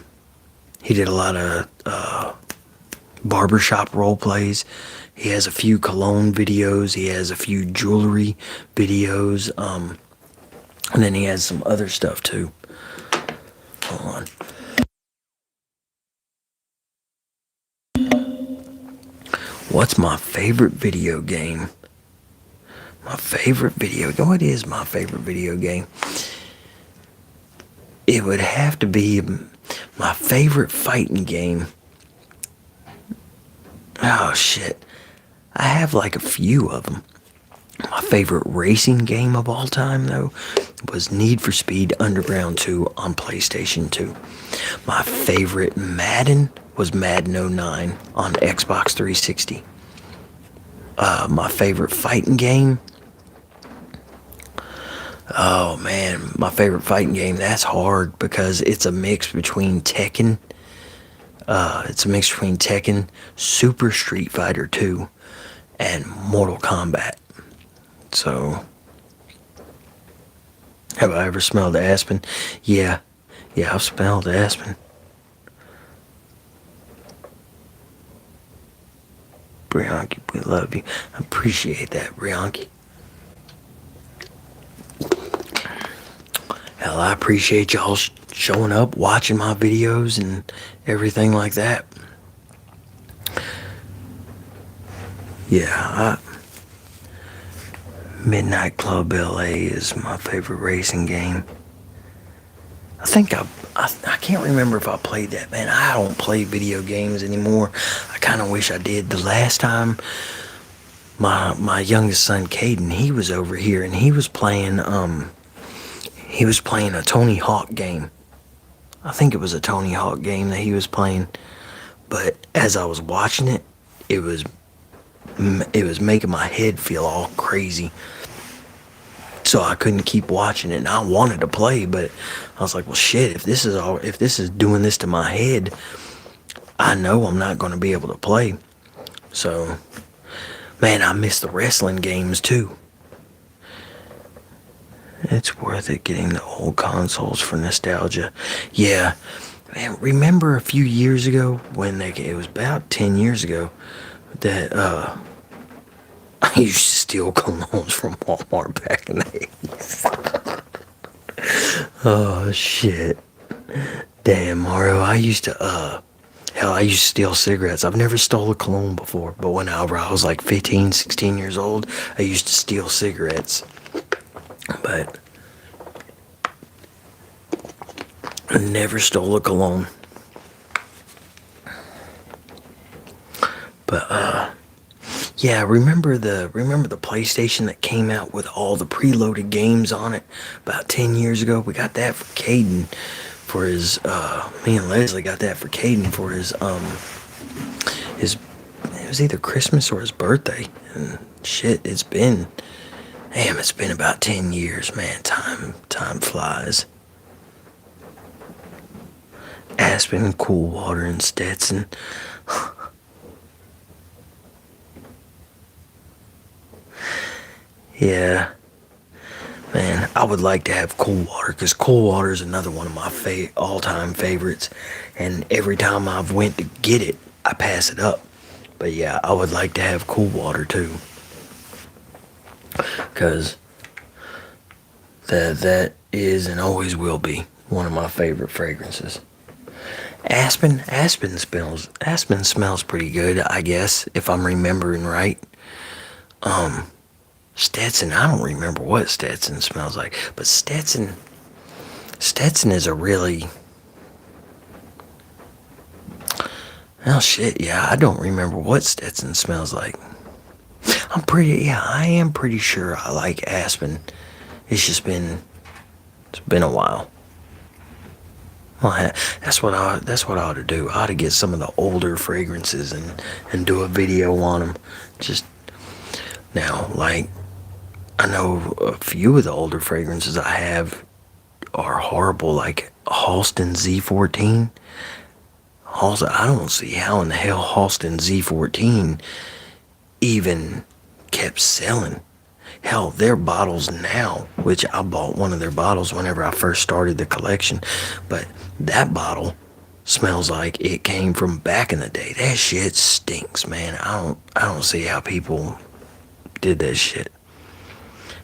he did a lot of barbershop role plays. He has a few Cologne videos. He has a few jewelry videos. And then he has some other stuff too. Hold on. What's my favorite video game? What is my favorite video game? It would have to be my favorite fighting game. Oh shit. I have like a few of them. My favorite racing game of all time, though, was Need for Speed Underground 2 on PlayStation 2. My favorite Madden was Madden 09 on Xbox 360. My favorite fighting game. Oh man, my favorite fighting game. That's hard because it's a mix between Tekken. Super Street Fighter 2, and Mortal Kombat. So, have I ever smelled aspen? Yeah, I've smelled aspen. Brianki, we love you. I appreciate that, Brianki. Hell, I appreciate y'all showing up, watching my videos, and everything like that. Yeah, Midnight Club LA is my favorite racing game. I think I can't remember if I played that, man. I don't play video games anymore. I kind of wish I did. The last time my youngest son Caden, he was over here and he was playing a Tony Hawk game. I think it was a Tony Hawk game that he was playing. But as I was watching it, it was making my head feel all crazy. So I couldn't keep watching it, and I wanted to play, but I was like, well shit, if this is doing this to my head, I know I'm not going to be able to play. So, man, I miss the wrestling games too. It's worth it getting the old consoles for nostalgia. Yeah, Man, remember a few years ago when it was about 10 years ago that I used to steal colognes from Walmart back in the 80s. Oh shit. Damn, Mario, I used to hell, I used to steal cigarettes. I've never stole a cologne before, but whenever I was like 15, 16 years old, I used to steal cigarettes. But I never stole a cologne. But yeah, remember the PlayStation that came out with all the preloaded games on it about 10 years ago? We got that for Caden for his me and Leslie got that for Caden for his it was either Christmas or his birthday. And shit, it's been about 10 years, man. Time flies. Aspen and Coolwater and Stetson. Yeah, man, I would like to have Coolwater because Coolwater is another one of my all-time favorites, and every time I've went to get it, I pass it up. But yeah, I would like to have Coolwater too, because that is and always will be one of my favorite fragrances. Aspen smells pretty good, I guess, if I'm remembering right. Stetson, I don't remember what Stetson smells like, but Stetson is a really, oh shit, yeah, I don't remember what Stetson smells like. I am pretty sure I like Aspen. It's been a while. Well, that's what I ought to do. I ought to get some of the older fragrances and do a video on them. Just now, like, I know a few of the older fragrances I have are horrible, like Halston Z14. I don't see how in the hell Halston Z14 even kept selling. Hell, their bottles now, which I bought one of their bottles whenever I first started the collection, but that bottle smells like it came from back in the day. That shit stinks, man. I don't see how people did that shit.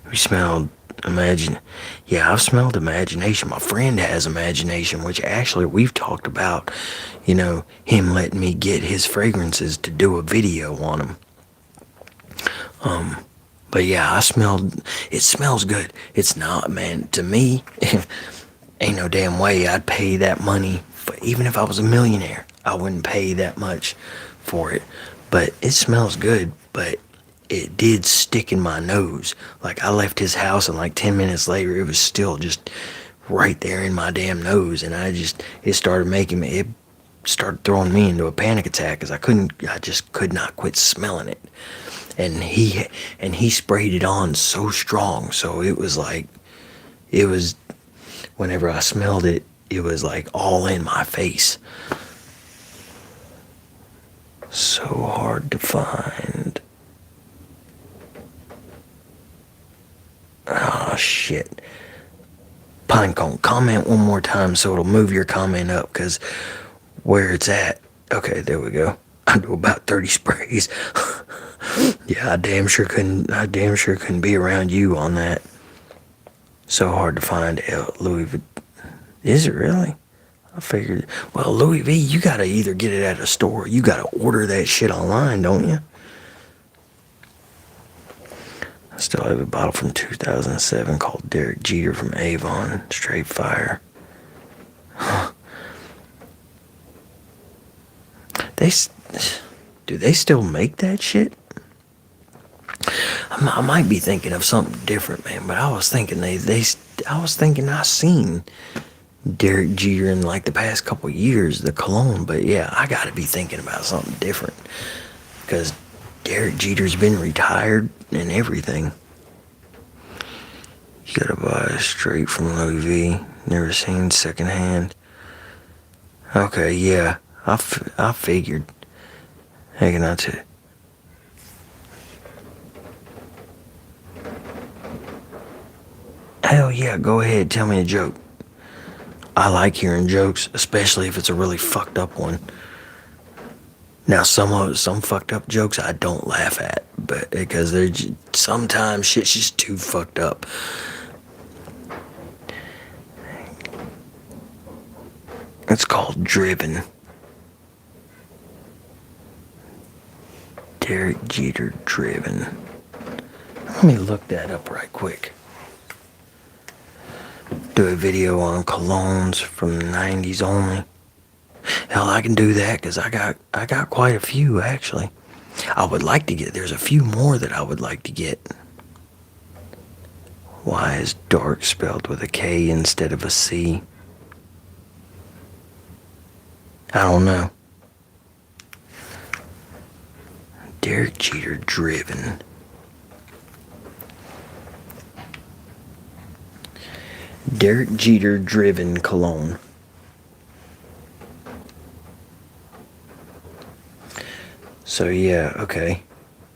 We smelled I've smelled Imagination. My friend has Imagination, which actually we've talked about, him letting me get his fragrances to do a video on them. But yeah, it smells good. It's not, man, to me, ain't no damn way I'd pay that money even if I was a millionaire. I wouldn't pay that much for it. But it smells good, but it did stick in my nose. Like, I left his house and like 10 minutes later it was still just right there in my damn nose, and it started throwing me into a panic attack because I just could not quit smelling it. And he sprayed it on so strong, so whenever I smelled it, it was like all in my face. So hard to find. Oh, shit. Pinecone, comment one more time so it'll move your comment up, because where it's at. Okay, there we go. I do about 30 sprays. Yeah, I damn sure couldn't be around you on that. So hard to find. Louis V. Is it really? I figured. Well, Louis V, you gotta either get it at a store, you gotta order that shit online, don't you? I still have a bottle from 2007 called Derek Jeter from Avon. Straight fire. Do they still make that shit? I might be thinking of something different, man. But I was thinking I seen Derek Jeter in like the past couple years, the cologne. But yeah, I got to be thinking about something different, because Derek Jeter's been retired and everything. You gotta buy straight from Louis V. Never seen secondhand. Okay, yeah, I figured. Hanging out to. Hell yeah, go ahead, tell me a joke. I like hearing jokes, especially if it's a really fucked up one. Now, some fucked up jokes I don't laugh at, but because sometimes shit's just too fucked up. It's called Driven. Derek Jeter Driven. Let me look that up right quick. Do a video on colognes from the 90s only. Hell, I can do that because I got quite a few actually. I would like to get, there's a few more that I would like to get. Why is dark spelled with a K instead of a C? I don't know. Derek Jeter Driven. Derek Jeter Driven Cologne. So yeah, okay.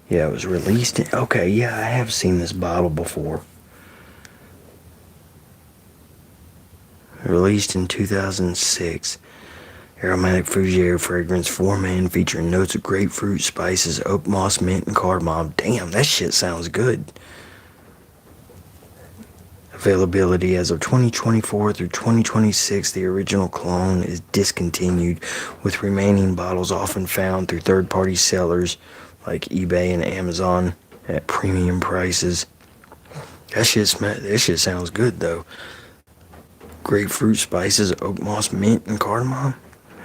Yeah, it was released in, okay, yeah, I have seen this bottle before. Released in 2006. Aromatic fougere fragrance, 4-man, featuring notes of grapefruit, spices, oak moss, mint, and cardamom. Damn, that shit sounds good. Availability as of 2024 through 2026. The original cologne is discontinued, with remaining bottles often found through third-party sellers like eBay and Amazon at premium prices. That shit sounds good though. Grapefruit, spices, oak moss, mint, and cardamom.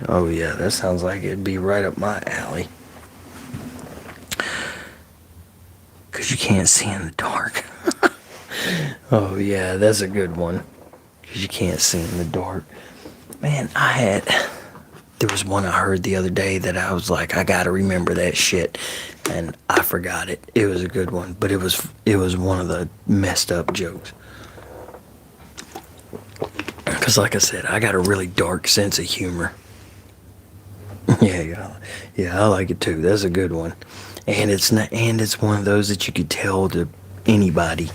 Oh yeah, that sounds like it'd be right up my alley. Cause you can't see in the dark. Oh yeah, that's a good one. Cause you can't see in the dark. Man, there was one I heard the other day that I was like, I gotta remember that shit, and I forgot it. It was a good one, but it was one of the messed up jokes. Cause like I said, I got a really dark sense of humor. Yeah, I like it too. That's a good one, and it's one of those that you could tell to anybody.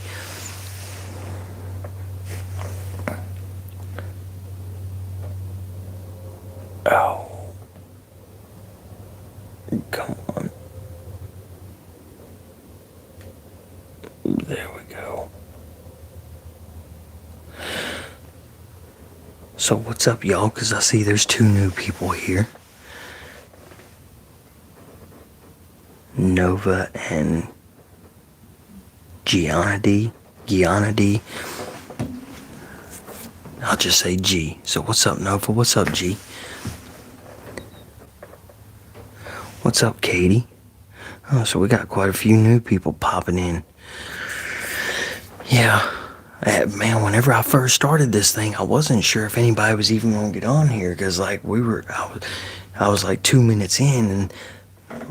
Oh, come on. There we go. So what's up, y'all? Cause I see there's 2 new people here. Nova and Gianna D. I'll just say G. So what's up, Nova? What's up, G? What's up, Katie? Oh, so we got quite a few new people popping in. Yeah. Man, whenever I first started this thing, I wasn't sure if anybody was even gonna get on here, because like I was like 2 minutes in, and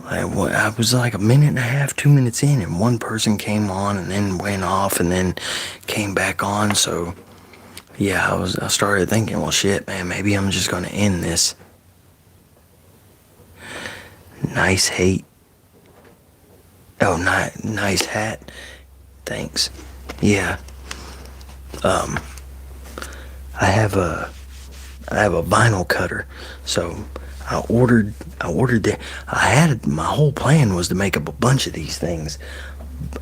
I was like a minute and a half, 2 minutes in, and one person came on and then went off and then came back on. So yeah, I started thinking, well shit, man, maybe I'm just gonna end this. Nice hate. Oh, nice hat. Thanks. Yeah. I have a vinyl cutter, so I ordered that. My whole plan was to make up a bunch of these things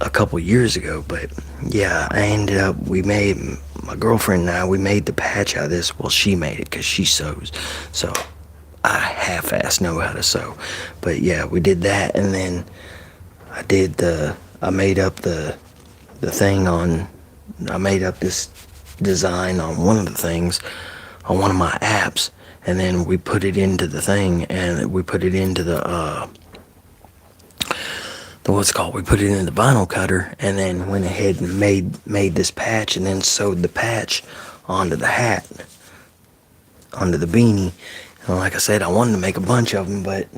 a couple years ago, but yeah, I ended up, my girlfriend and I, we made the patch out of this. Well, she made it because she sews, so I half-ass know how to sew. But yeah, we did that, and then I made up the thing on, I made up this design on one of the things on one of my apps, and then we put it into the thing, and we put it into the we put it in the vinyl cutter, and then went ahead and made this patch, and then sewed the patch onto the hat, onto the beanie. And like I said, I wanted to make a bunch of them, but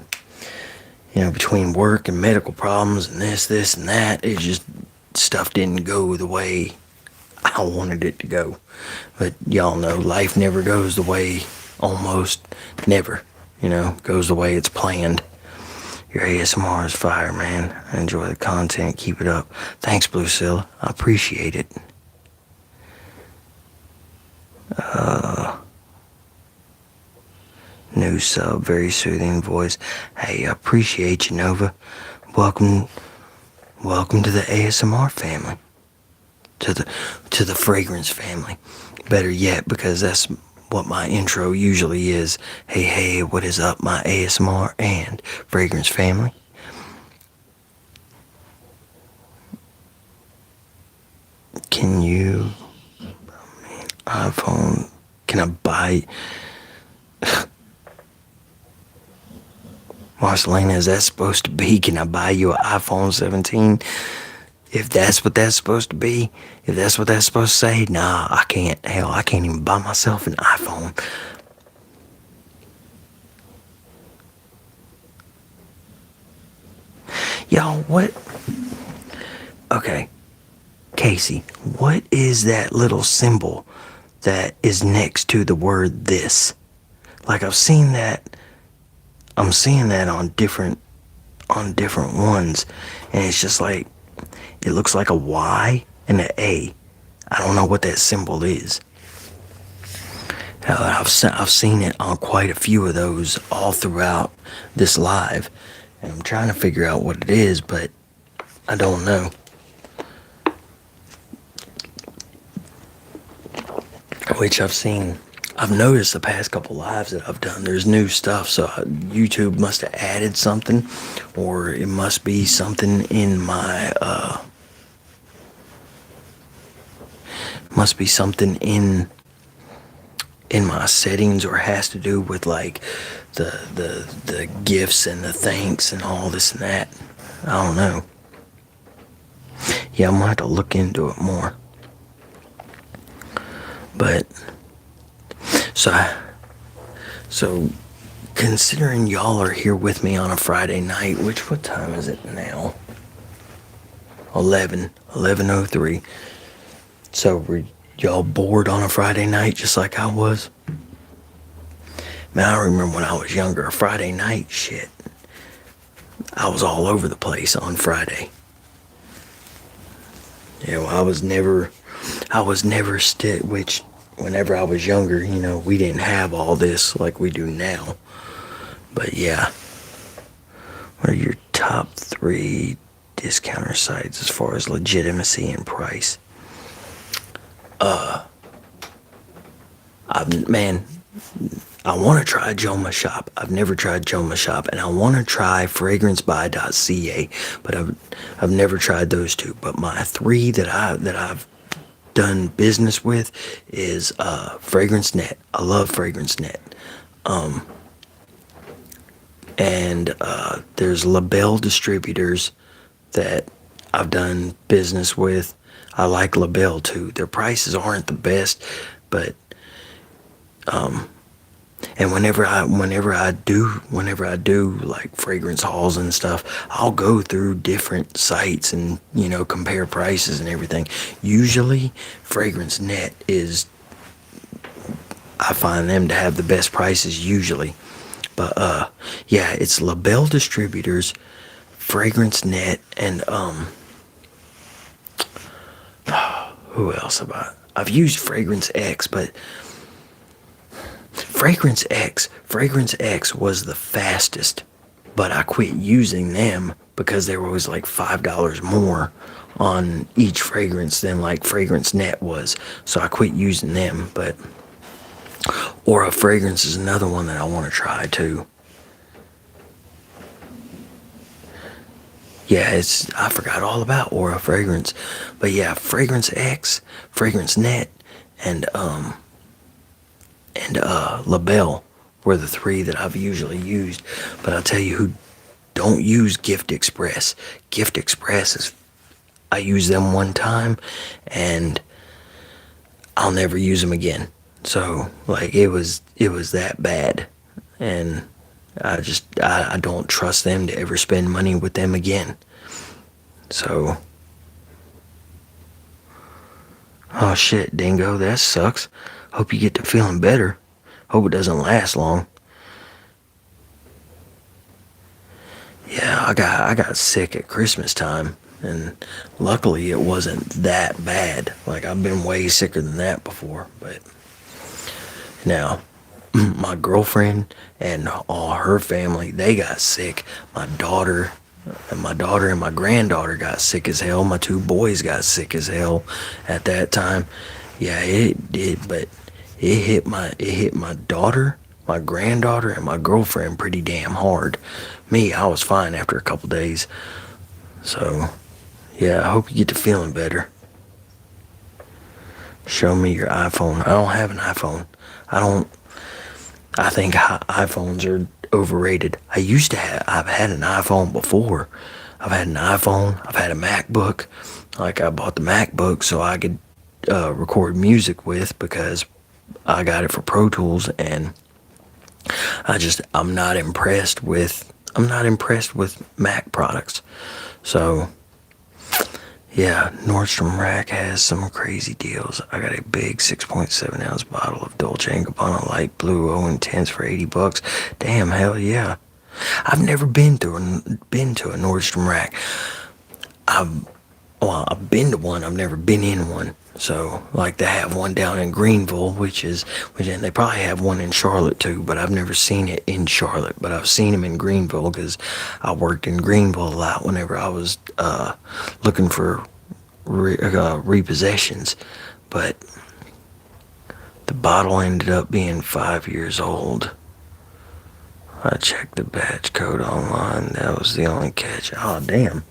you know, between work and medical problems and this and that, it just, stuff didn't go the way I wanted it to go. But y'all know life never goes the way, almost never, goes the way it's planned. Your ASMR is fire, man. I enjoy the content. Keep it up. Thanks, Bluecilla. I appreciate it. New sub, very soothing voice. Hey, I appreciate you, Nova. Welcome, welcome to the ASMR family. To the fragrance family. Better yet, because that's what my intro usually is. Hey, what is up, my ASMR and fragrance family? Can you, iPhone, can I buy, Marcelina, is that supposed to be, can I buy you an iPhone 17? If that's what that's supposed to be, if that's what that's supposed to say, nah, I can't. Hell, I can't even buy myself an iPhone. Y'all, what? Okay, Casey, what is that little symbol that is next to the word this? Like I'm seeing that on different ones, and it's just like it looks like a Y and an A. I don't know what that symbol is. I've seen it on quite a few of those all throughout this live, and I'm trying to figure out what it is, but I don't know. Which I've noticed the past couple lives that I've done, there's new stuff, so YouTube must have added something, or it must be something in my, must be something in my settings, or has to do with like the gifts and the thanks and all this and that. I don't know. Yeah, I'm gonna have to look into it more. But so considering y'all are here with me on a Friday night, what time is it now? 11:03. So were y'all bored on a Friday night just like I was? Man, I remember when I was younger, a Friday night, shit, I was all over the place on Friday. You know, I was never which whenever I was younger, you know, we didn't have all this like we do now. But yeah, what are your top 3 discounter sites as far as legitimacy and price? I want to try Joma Shop. I've never tried Joma Shop, and I want to try FragranceBuy.ca, but I've never tried those two. But my 3 that I've done business with is FragranceNet. I love FragranceNet. And there's Label distributors that I've done business with. I like Label too. Their prices aren't the best, but and whenever I do like fragrance hauls and stuff, I'll go through different sites and, you know, compare prices and everything. Usually FragranceNet is, I find them to have the best prices usually. But yeah, it's Label distributors, FragranceNet, and who else I've used Fragrance X, but Fragrance X was the fastest, but I quit using them because they were always like $5 more on each fragrance than like FragranceNet was, so I quit using them. But Aura Fragrance is another one that I want to try too. Yeah, I forgot all about Aura Fragrance, but yeah, Fragrance X, FragranceNet, and Label were the 3 that I've usually used. But I'll tell you who don't use Gift Express. Gift Express is, I used them one time and I'll never use them again. So like it was that bad, and I don't trust them to ever spend money with them again. So, oh shit, Dingo, that sucks. Hope you get to feeling better. Hope it doesn't last long. Yeah, I got sick at Christmas time, and luckily it wasn't that bad. Like I've been way sicker than that before, but now my girlfriend and all her family, they got sick. My daughter and my granddaughter got sick as hell. My two boys got sick as hell at that time. Yeah, it did, but it hit my daughter, my granddaughter, and my girlfriend pretty damn hard. Me, I was fine after a couple days. So, yeah, I hope you get to feeling better. Show me your iPhone. I don't have an iPhone. I don't. I think iPhones are overrated. I've had an iPhone before. I've had an iPhone. I've had a MacBook. Like, I bought the MacBook so I could record music with, because I got it for Pro Tools, and I'm not impressed with Mac products. So, yeah, Nordstrom Rack has some crazy deals. I got a big 6.7 ounce bottle of Dolce & Gabbana Light Blue O Intense for $80. Damn, hell yeah. I've never been to a Nordstrom Rack. I've been to one. I've never been in one. So, like, they have one down in Greenville, and they probably have one in Charlotte too, but I've never seen it in Charlotte. But I've seen them in Greenville because I worked in Greenville a lot whenever I was looking for repossessions. But the bottle ended up being 5 years old. I checked the batch code online. That was the only catch. Oh, damn.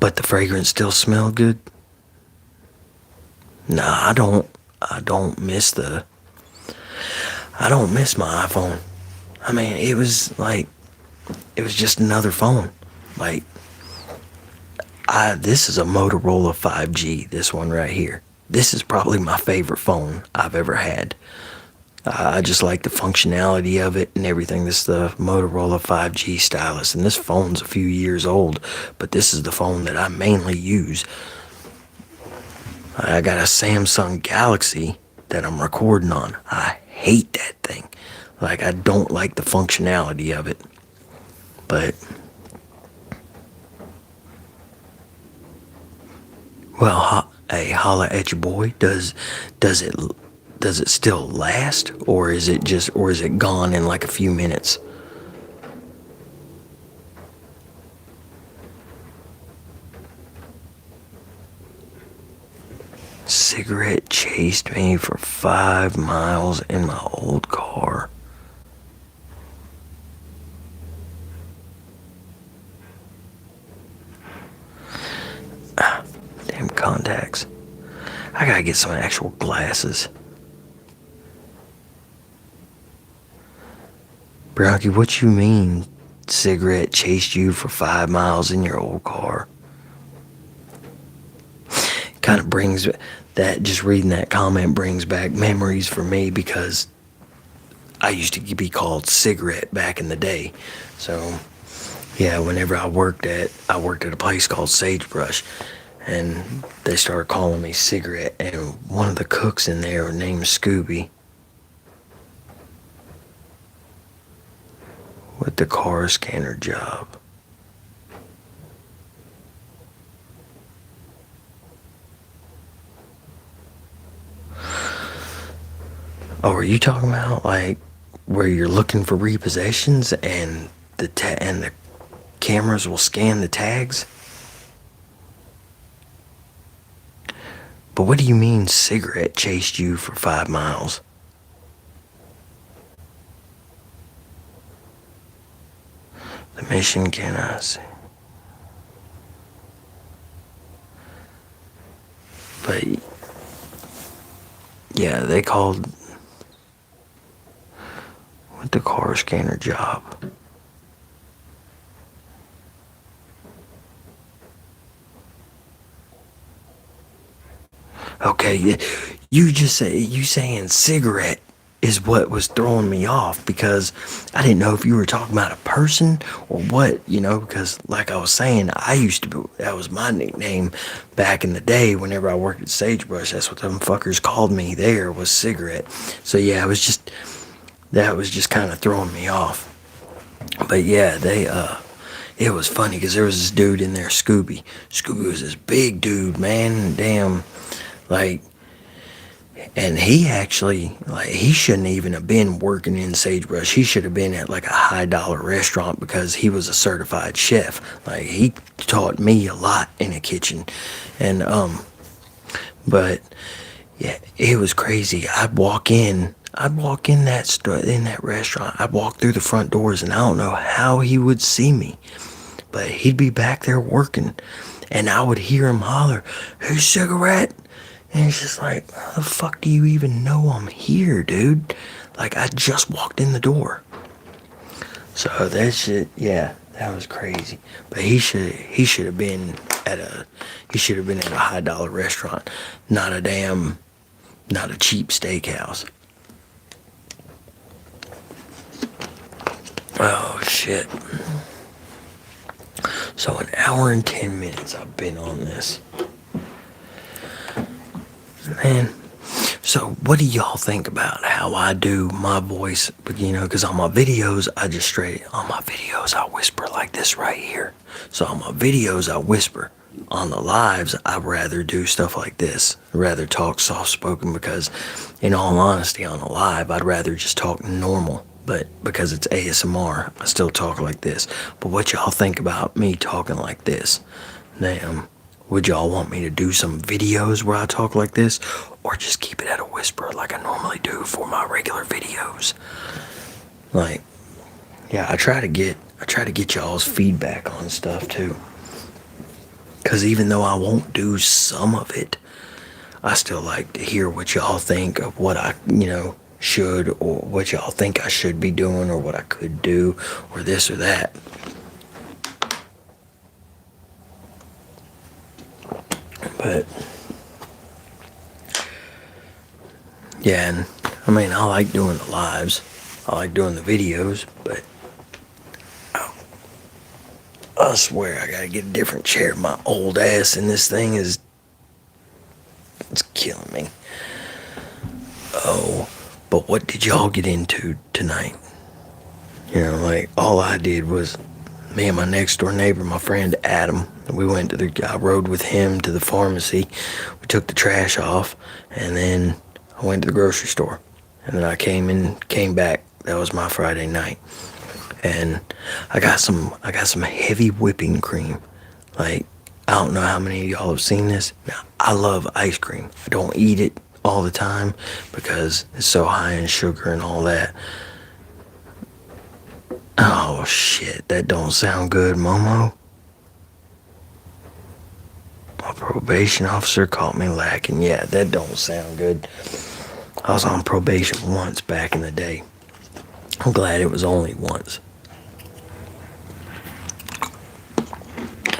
But the fragrance still smelled good. Nah, I don't miss my iPhone. I mean, it was just another phone. Like, this is a Motorola 5G, this one right here. This is probably my favorite phone I've ever had. I just like the functionality of it and everything. This is the Motorola 5G stylus, and this phone's a few years old, but this is the phone that I mainly use. I got a Samsung Galaxy that I'm recording on. I hate that thing. Like, I don't like the functionality of it. But, well, hey, holla at your boy. Does it still last, or is it gone in like a few minutes? Cigarette chased me for 5 miles in my old car. Damn contacts. I gotta get some actual glasses. Bronky, what you mean cigarette chased you for 5 miles in your old car? Kind of brings that, just reading that comment brings back memories for me, because I used to be called Cigarette back in the day. So, yeah, whenever I worked at a place called Sagebrush, and they started calling me Cigarette, and one of the cooks in there named Scooby, with the car scanner job. Oh, are you talking about like where you're looking for repossessions and the cameras will scan the tags? But what do you mean cigarette chased you for 5 miles? The mission cannot see. But yeah, they called with the car scanner job. Okay, you saying cigarette is what was throwing me off, because I didn't know if you were talking about a person or what, because like I was saying, that was my nickname back in the day whenever I worked at Sagebrush. That's what them fuckers called me there, was cigarette. So yeah, that was just kind of throwing me off. But yeah, it was funny because there was this dude in there, Scooby. Scooby was this big dude, man. Damn, like, And he actually, like, he shouldn't even have been working in Sagebrush. He should have been at like a high dollar restaurant because he was a certified chef. Like, he taught me a lot in the kitchen. And, but yeah, it was crazy. I'd walk in that in that restaurant. I'd walk through the front doors, and I don't know how he would see me, but he'd be back there working, and I would hear him holler, "Hey, cigarette!" And it's just like, how the fuck do you even know I'm here, dude? Like, I just walked in the door. So that shit, yeah, that was crazy. But he should have been at a he should have been at a high dollar restaurant, not a cheap steakhouse. Oh shit. So an hour and 10 minutes I've been on this. Man, so what do y'all think about how I do my voice? Because on my videos, I whisper like this right here. So on my videos, I whisper. On the lives, I'd rather do stuff like this. I'd rather talk soft spoken because, in all honesty, on a live, I'd rather just talk normal. But because it's ASMR, I still talk like this. But what y'all think about me talking like this? Damn. Would y'all want me to do some videos where I talk like this, or just keep it at a whisper like I normally do for my regular videos? Like, yeah, I try to get y'all's feedback on stuff too. Cause even though I won't do some of it, I still like to hear what y'all think of what I, should, or what y'all think I should be doing, or what I could do, or this or that. But yeah, and I mean, I like doing the lives, I like doing the videos, but I swear I gotta get a different chair. My old ass in this thing it's killing me. Oh, but what did y'all get into tonight? Like, all I did was, me and my next door neighbor, my friend Adam, I rode with him to the pharmacy. We took the trash off, and then I went to the grocery store. And then I came back. That was my Friday night. And I got some heavy whipping cream. Like, I don't know how many of y'all have seen this. Now, I love ice cream. I don't eat it all the time because it's so high in sugar and all that. Oh shit, that don't sound good, Momo. My probation officer caught me lacking. Yeah, that don't sound good. I was on probation once back in the day. I'm glad it was only once.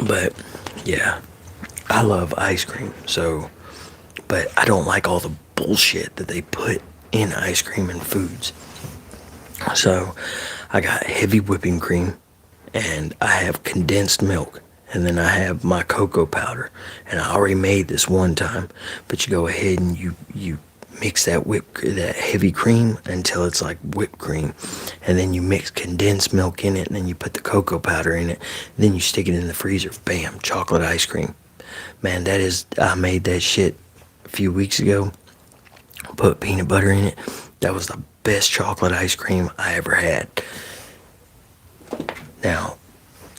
But yeah, I love ice cream, but I don't like all the bullshit that they put in ice cream and foods. So I got heavy whipping cream, and I have condensed milk, and then I have my cocoa powder. And I already made this one time, but you go ahead and you mix that heavy cream until it's like whipped cream, and then you mix condensed milk in it, and then you put the cocoa powder in it, and then you stick it in the freezer. Bam, chocolate ice cream. Man, I made that shit a few weeks ago. Put peanut butter in it. That was the best chocolate ice cream I ever had. Now,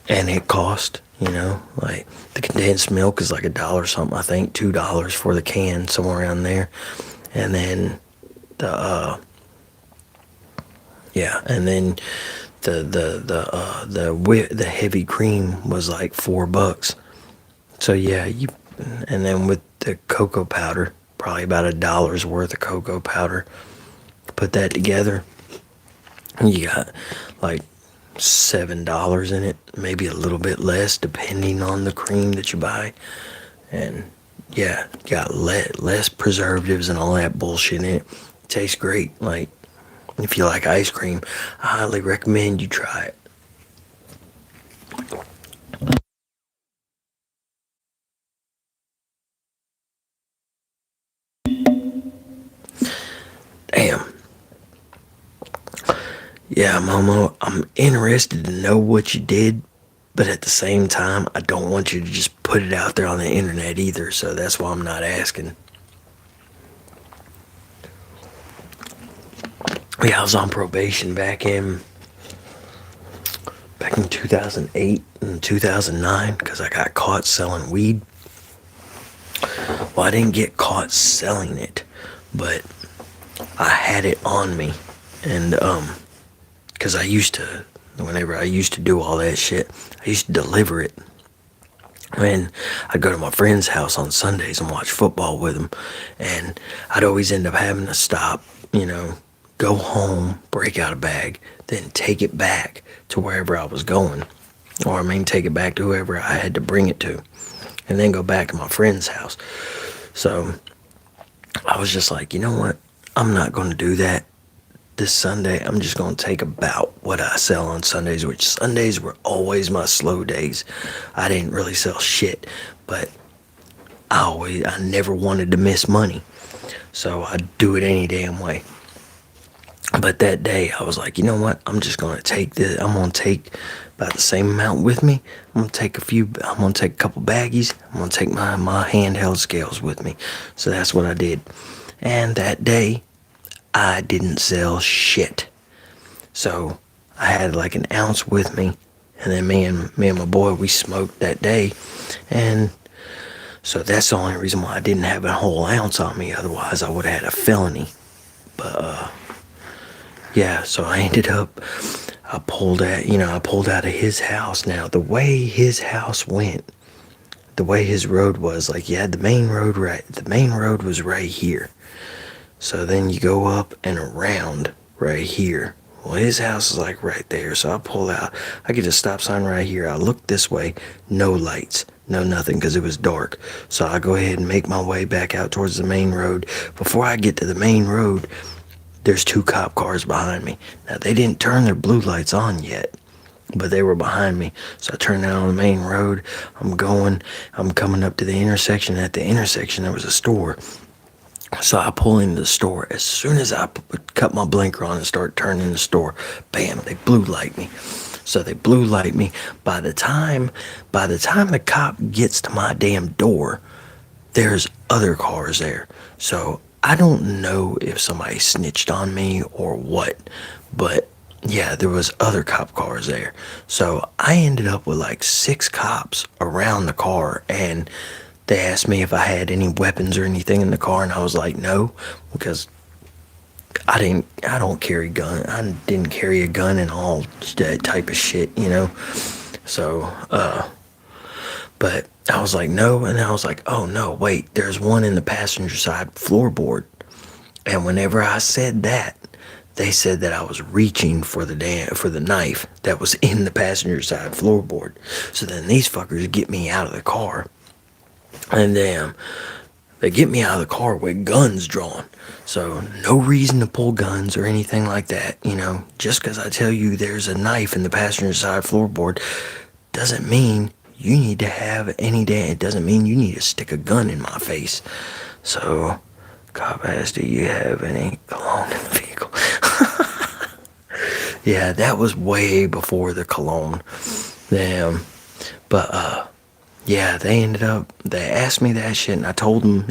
and it cost, like, the condensed milk is like $1 something, I think, $2 for the can, somewhere around there. And then the heavy cream was like $4. So yeah, and then with the cocoa powder, probably about $1 worth of cocoa powder. Put that together, you got like $7 in it, maybe a little bit less depending on the cream that you buy. And yeah, got less preservatives and all that bullshit in it. It tastes great. Like, if you like ice cream, I highly recommend you try it. Damn. Yeah, Momo, I'm interested to know what you did, but at the same time, I don't want you to just put it out there on the internet either, so that's why I'm not asking. Yeah, I was on probation back in 2008 and 2009 because I got caught selling weed. Well, I didn't get caught selling it, but I had it on me, and because whenever I used to do all that shit, I used to deliver it. And I'd go to my friend's house on Sundays and watch football with him, and I'd always end up having to stop, go home, break out a bag, then take it back to wherever I was going, or take it back to whoever I had to bring it to, and then go back to my friend's house. So I was just like, you know what? I'm not going to do that this Sunday. I'm just going to take about what I sell on Sundays, which Sundays were always my slow days. I didn't really sell shit, but I never wanted to miss money. So I'd do it any damn way. But that day I was like, you know what? I'm just going to take this. I'm going to take about the same amount with me. I'm going to take a couple baggies. I'm going to take my handheld scales with me. So that's what I did. And that day I didn't sell shit. So I had like an ounce with me, and then me and my boy, we smoked that day, and so that's the only reason why I didn't have a whole ounce on me. Otherwise, I would have had a felony. But yeah. So I ended up, I pulled out of his house. Now the way his house went, the way his road was, like you had the main road right. The main road was right here. So then you go up and around right here. Well, his house is like right there. So I pull out. I get a stop sign right here. I look this way. No lights. No nothing because it was dark. So I go ahead and make my way back out towards the main road. Before I get to the main road, there's 2 cop cars behind me. Now, they didn't turn their blue lights on yet, but they were behind me. So I turned out on the main road. I'm coming up to the intersection. At the intersection, there was a store. So I pull into the store. As soon as I cut my blinker on and start turning the store, bam, they blue light me. So they blue light me. By the time the cop gets to my damn door, there's other cars there. So I don't know if somebody snitched on me or what, but yeah, there was other cop cars there. So I ended up with like 6 cops around the car, and they asked me if I had any weapons or anything in the car, and I was like, no, because I don't carry gun. I didn't carry a gun and all that type of shit, So, but I was like, no, and I was like, oh no, wait, there's one in the passenger side floorboard. And whenever I said that, they said that I was reaching for the knife that was in the passenger side floorboard. So then these fuckers get me out of the car. And they get me out of the car with guns drawn. So no reason to pull guns or anything like that, Just because I tell you there's a knife in the passenger side floorboard doesn't mean you need to have it doesn't mean you need to stick a gun in my face. So, cop asked, do you have any cologne in the vehicle? Yeah, that was way before the cologne. Damn. But, yeah, they asked me that shit, and I told them,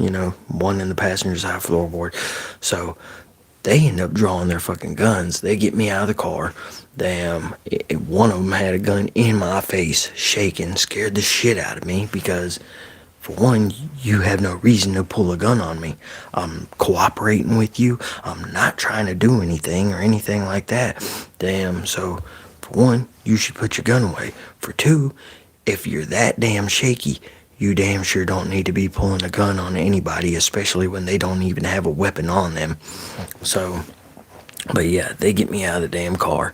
one in the passenger side floorboard. So they end up drawing their fucking guns. They get me out of the car. Damn, one of them had a gun in my face, shaking, scared the shit out of me because, for one, you have no reason to pull a gun on me. I'm cooperating with you. I'm not trying to do anything or anything like that. Damn, so, for one, you should put your gun away. For 2, if you're that damn shaky, you damn sure don't need to be pulling a gun on anybody, especially when they don't even have a weapon on them. So, but yeah, they get me out of the damn car.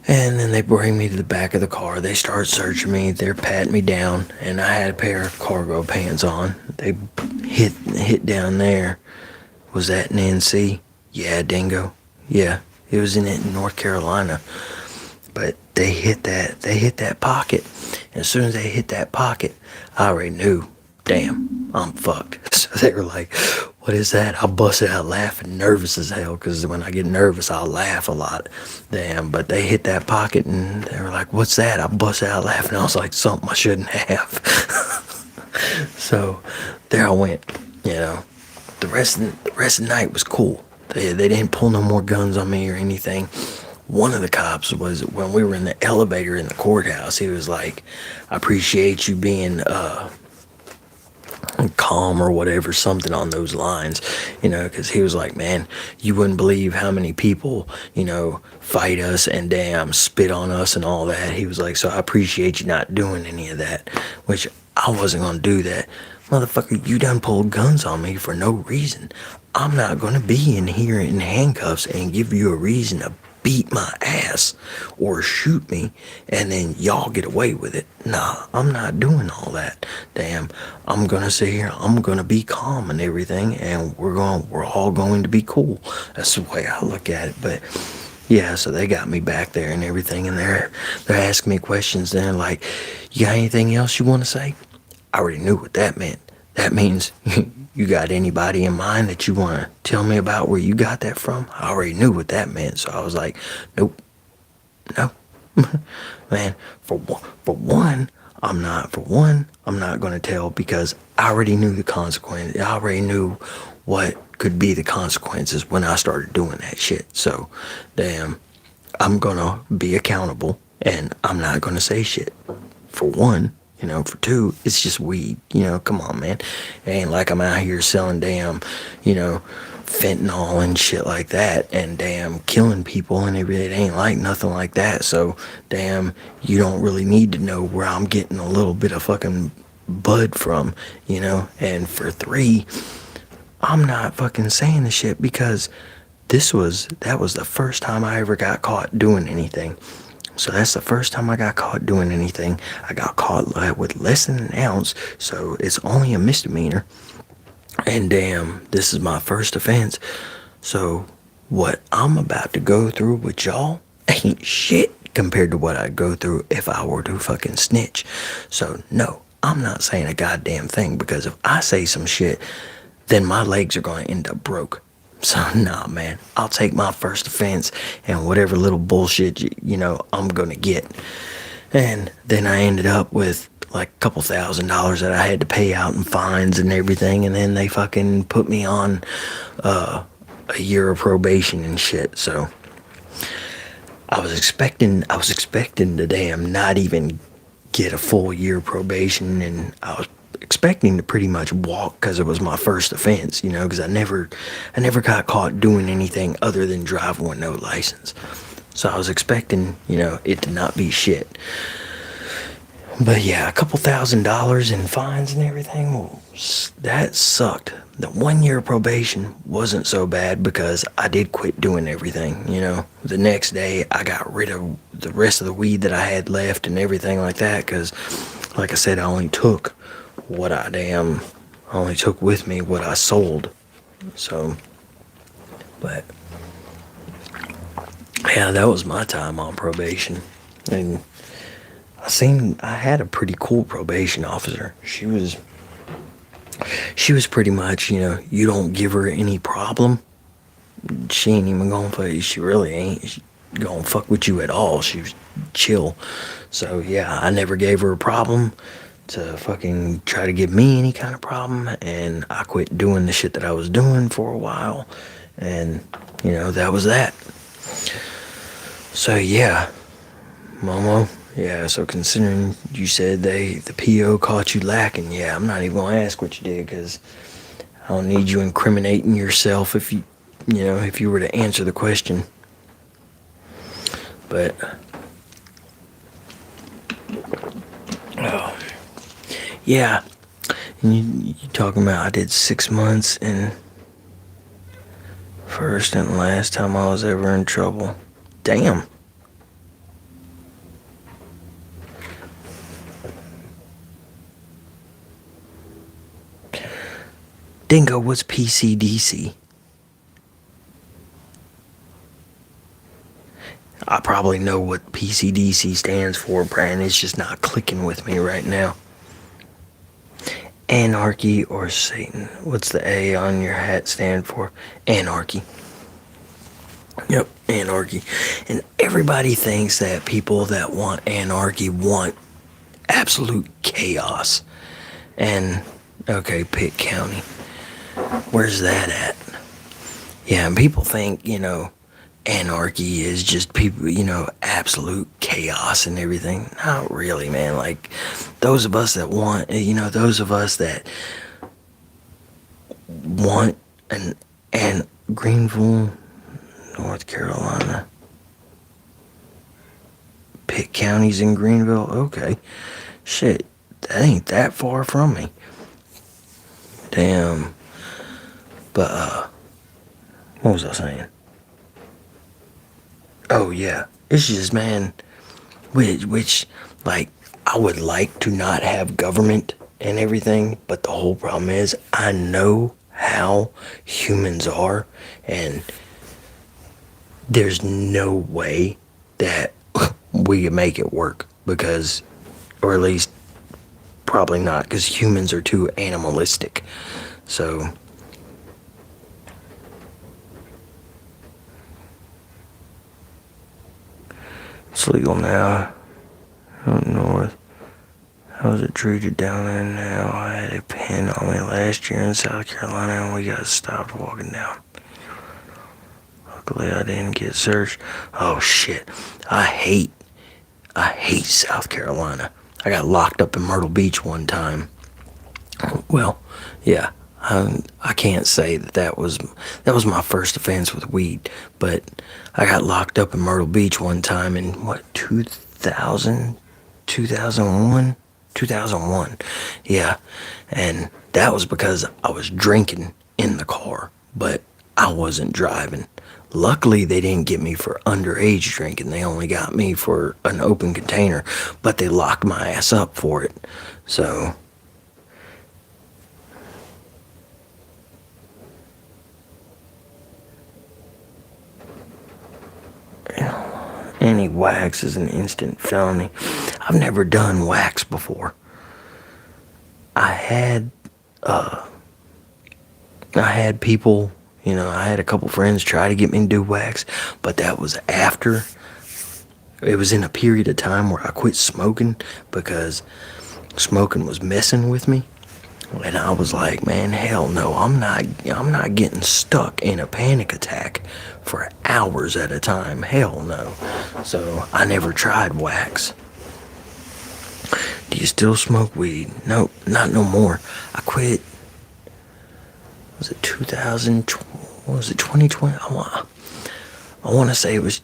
And then they bring me to the back of the car. They start searching me. They're patting me down. And I had a pair of cargo pants on. They hit down there. Was that in NC? Yeah, Dingo. Yeah, it was in North Carolina. But they hit that pocket. And as soon as they hit that pocket, I already knew, damn, I'm fucked. So they were like, what is that? I busted out laughing, nervous as hell, because when I get nervous, I'll laugh a lot. Damn, but they hit that pocket, and they were like, what's that? I busted out laughing. I was like, something I shouldn't have. So there I went, The rest of the night was cool. They didn't pull no more guns on me or anything. One of the cops was, when we were in the elevator in the courthouse, he was like, I appreciate you being calm or whatever, something on those lines, because he was like, man, you wouldn't believe how many people, fight us and damn spit on us and all that. He was like, so I appreciate you not doing any of that, which I wasn't gonna do that. Motherfucker, you done pulled guns on me for no reason. I'm not gonna be in here in handcuffs and give you a reason to beat my ass or shoot me and then y'all get away with it. Nah, I'm not doing all that. Damn, I'm gonna sit here, I'm gonna be calm and everything, and we're all going to be cool. That's the way I look at it. But yeah, so they got me back there and everything, and they're asking me questions then, like, you got anything else you want to say? I already knew what that meant. That means you got anybody in mind that you want to tell me about where you got that from? I already knew what that meant. So I was like, nope, no. Man, for one, I'm not going to tell, because I already knew the consequences. I already knew what could be the consequences when I started doing that shit. So, damn, I'm going to be accountable, and I'm not going to say shit. For one. For two, it's just weed. Come on, man. It ain't like I'm out here selling damn, fentanyl and shit like that, and damn killing people, and it ain't like nothing like that. So, damn, you don't really need to know where I'm getting a little bit of fucking bud from, And for three, I'm not fucking saying the shit because that was the first time I ever got caught doing anything. So that's the first time I got caught doing anything. I got caught with less than an ounce, so it's only a misdemeanor. And damn, this is my first offense. So what I'm about to go through with y'all ain't shit compared to what I'd go through if I were to fucking snitch. So no, I'm not saying a goddamn thing, because if I say some shit, then my legs are going to end up broke. So, nah, man, I'll take my first offense and whatever little bullshit, I'm going to get. And then I ended up with like a couple $1,000s that I had to pay out in fines and everything. And then they fucking put me on a year of probation and shit. So I was expecting to damn not even get a full year probation. And I was expecting to pretty much walk, because it was my first offense, because I never got caught doing anything other than driving with no license. So I was expecting, it to not be shit. But yeah, a couple $1,000s in fines and everything, well, that sucked. The 1 year probation wasn't so bad because I did quit doing everything, The next day I got rid of the rest of the weed that I had left and everything like that, because like I said, I only took with me what I sold. So, but yeah, that was my time on probation. And I had a pretty cool probation officer. She was pretty much, you don't give her any problem, she ain't even gonna fuck you. She really ain't gonna fuck with you at all. She was chill. So yeah, I never gave her a problem to fucking try to give me any kind of problem, and I quit doing the shit that I was doing for a while, and that was that. So yeah, Momo, yeah, so considering you said the PO caught you lacking, yeah, I'm not even gonna ask what you did, because I don't need you incriminating yourself if you were to answer the question. But oh, yeah, and you talking about I did 6 months, and first and last time I was ever in trouble. Damn. Dingo, what's PCDC? I probably know what PCDC stands for, Brian. It's just not clicking with me right now. Anarchy or Satan? What's the A on your hat stand for? Anarchy. Yep, anarchy. And everybody thinks that people that want anarchy want absolute chaos. And, okay, Pitt County. Where's that at? Yeah, and people think, anarchy is just people, absolute chaos and everything. Not really, man. Like, those of us that want, those of us that want and Greenville, North Carolina, Pitt County's in Greenville. Okay, shit, that ain't that far from me. Damn. But what was I saying? Oh yeah, it's just, man, which like, I would like to not have government and everything, but the whole problem is I know how humans are, and there's no way that we can make it work, because, or at least probably not, because humans are too animalistic. So it's legal now up north. How's it treated down there now? I had a pin on me last year in South Carolina and we got stopped walking down. Luckily I didn't get searched. Oh shit. I hate South Carolina. I got locked up in Myrtle Beach one time. Well, yeah. I can't say that was my first offense with weed, but I got locked up in Myrtle Beach one time in what, 2000, 2001, 2001. Yeah, and that was because I was drinking in the car, but I wasn't driving. Luckily, they didn't get me for underage drinking. They only got me for an open container, but they locked my ass up for it. So, any wax is an instant felony. I've never done wax before. I had I had people, I had a couple friends try to get me to do wax, but that was after. It was in a period of time where I quit smoking because smoking was messing with me. And I was like, man, hell no, I'm not getting stuck in a panic attack for hours at a time. Hell no. So I never tried wax. Do you still smoke weed? Nope, not no more. I quit. Was it 2000? What was it, 2020? I want to say it was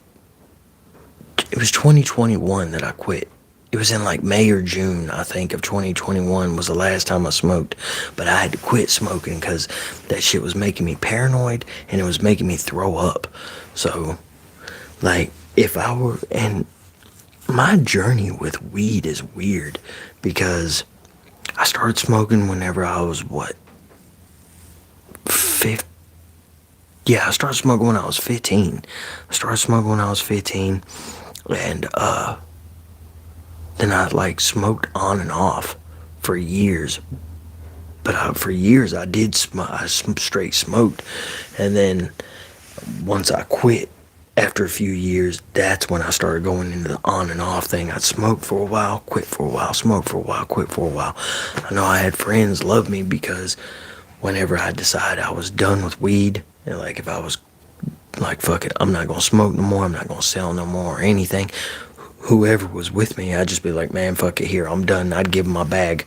2021 that I quit. It was in like May or June, I think, of 2021 was the last time I smoked. But I had to quit smoking because that shit was making me paranoid and it was making me throw up. So, like, if I were, and my journey with weed is weird because I started smoking whenever I was, what, 15? Yeah, I started smoking when I was 15. I started smoking when I was 15, and then I like smoked on and off for years. But for years I did smoke. I straight smoked, and then once I quit, after a few years, that's when I started going into the on and off thing. I'd smoke for a while, quit for a while, smoke for a while, quit for a while. I know I had friends love me because whenever I decided I was done with weed, and like if I was like, fuck it, I'm not gonna smoke no more, I'm not gonna sell no more or anything, whoever was with me, I'd just be like, man, fuck it, here, I'm done. I'd give them my bag.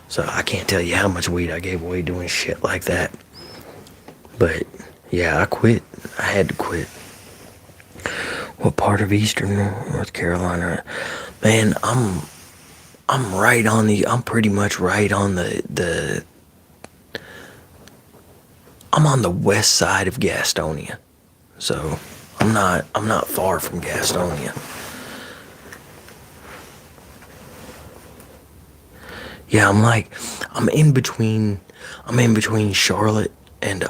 So I can't tell you how much weed I gave away doing shit like that. But yeah, I quit. I had to quit. What part of Eastern North Carolina? Man, I'm pretty much right on the I'm on the west side of Gastonia. So I'm not far from Gastonia. Yeah, I'm in between Charlotte and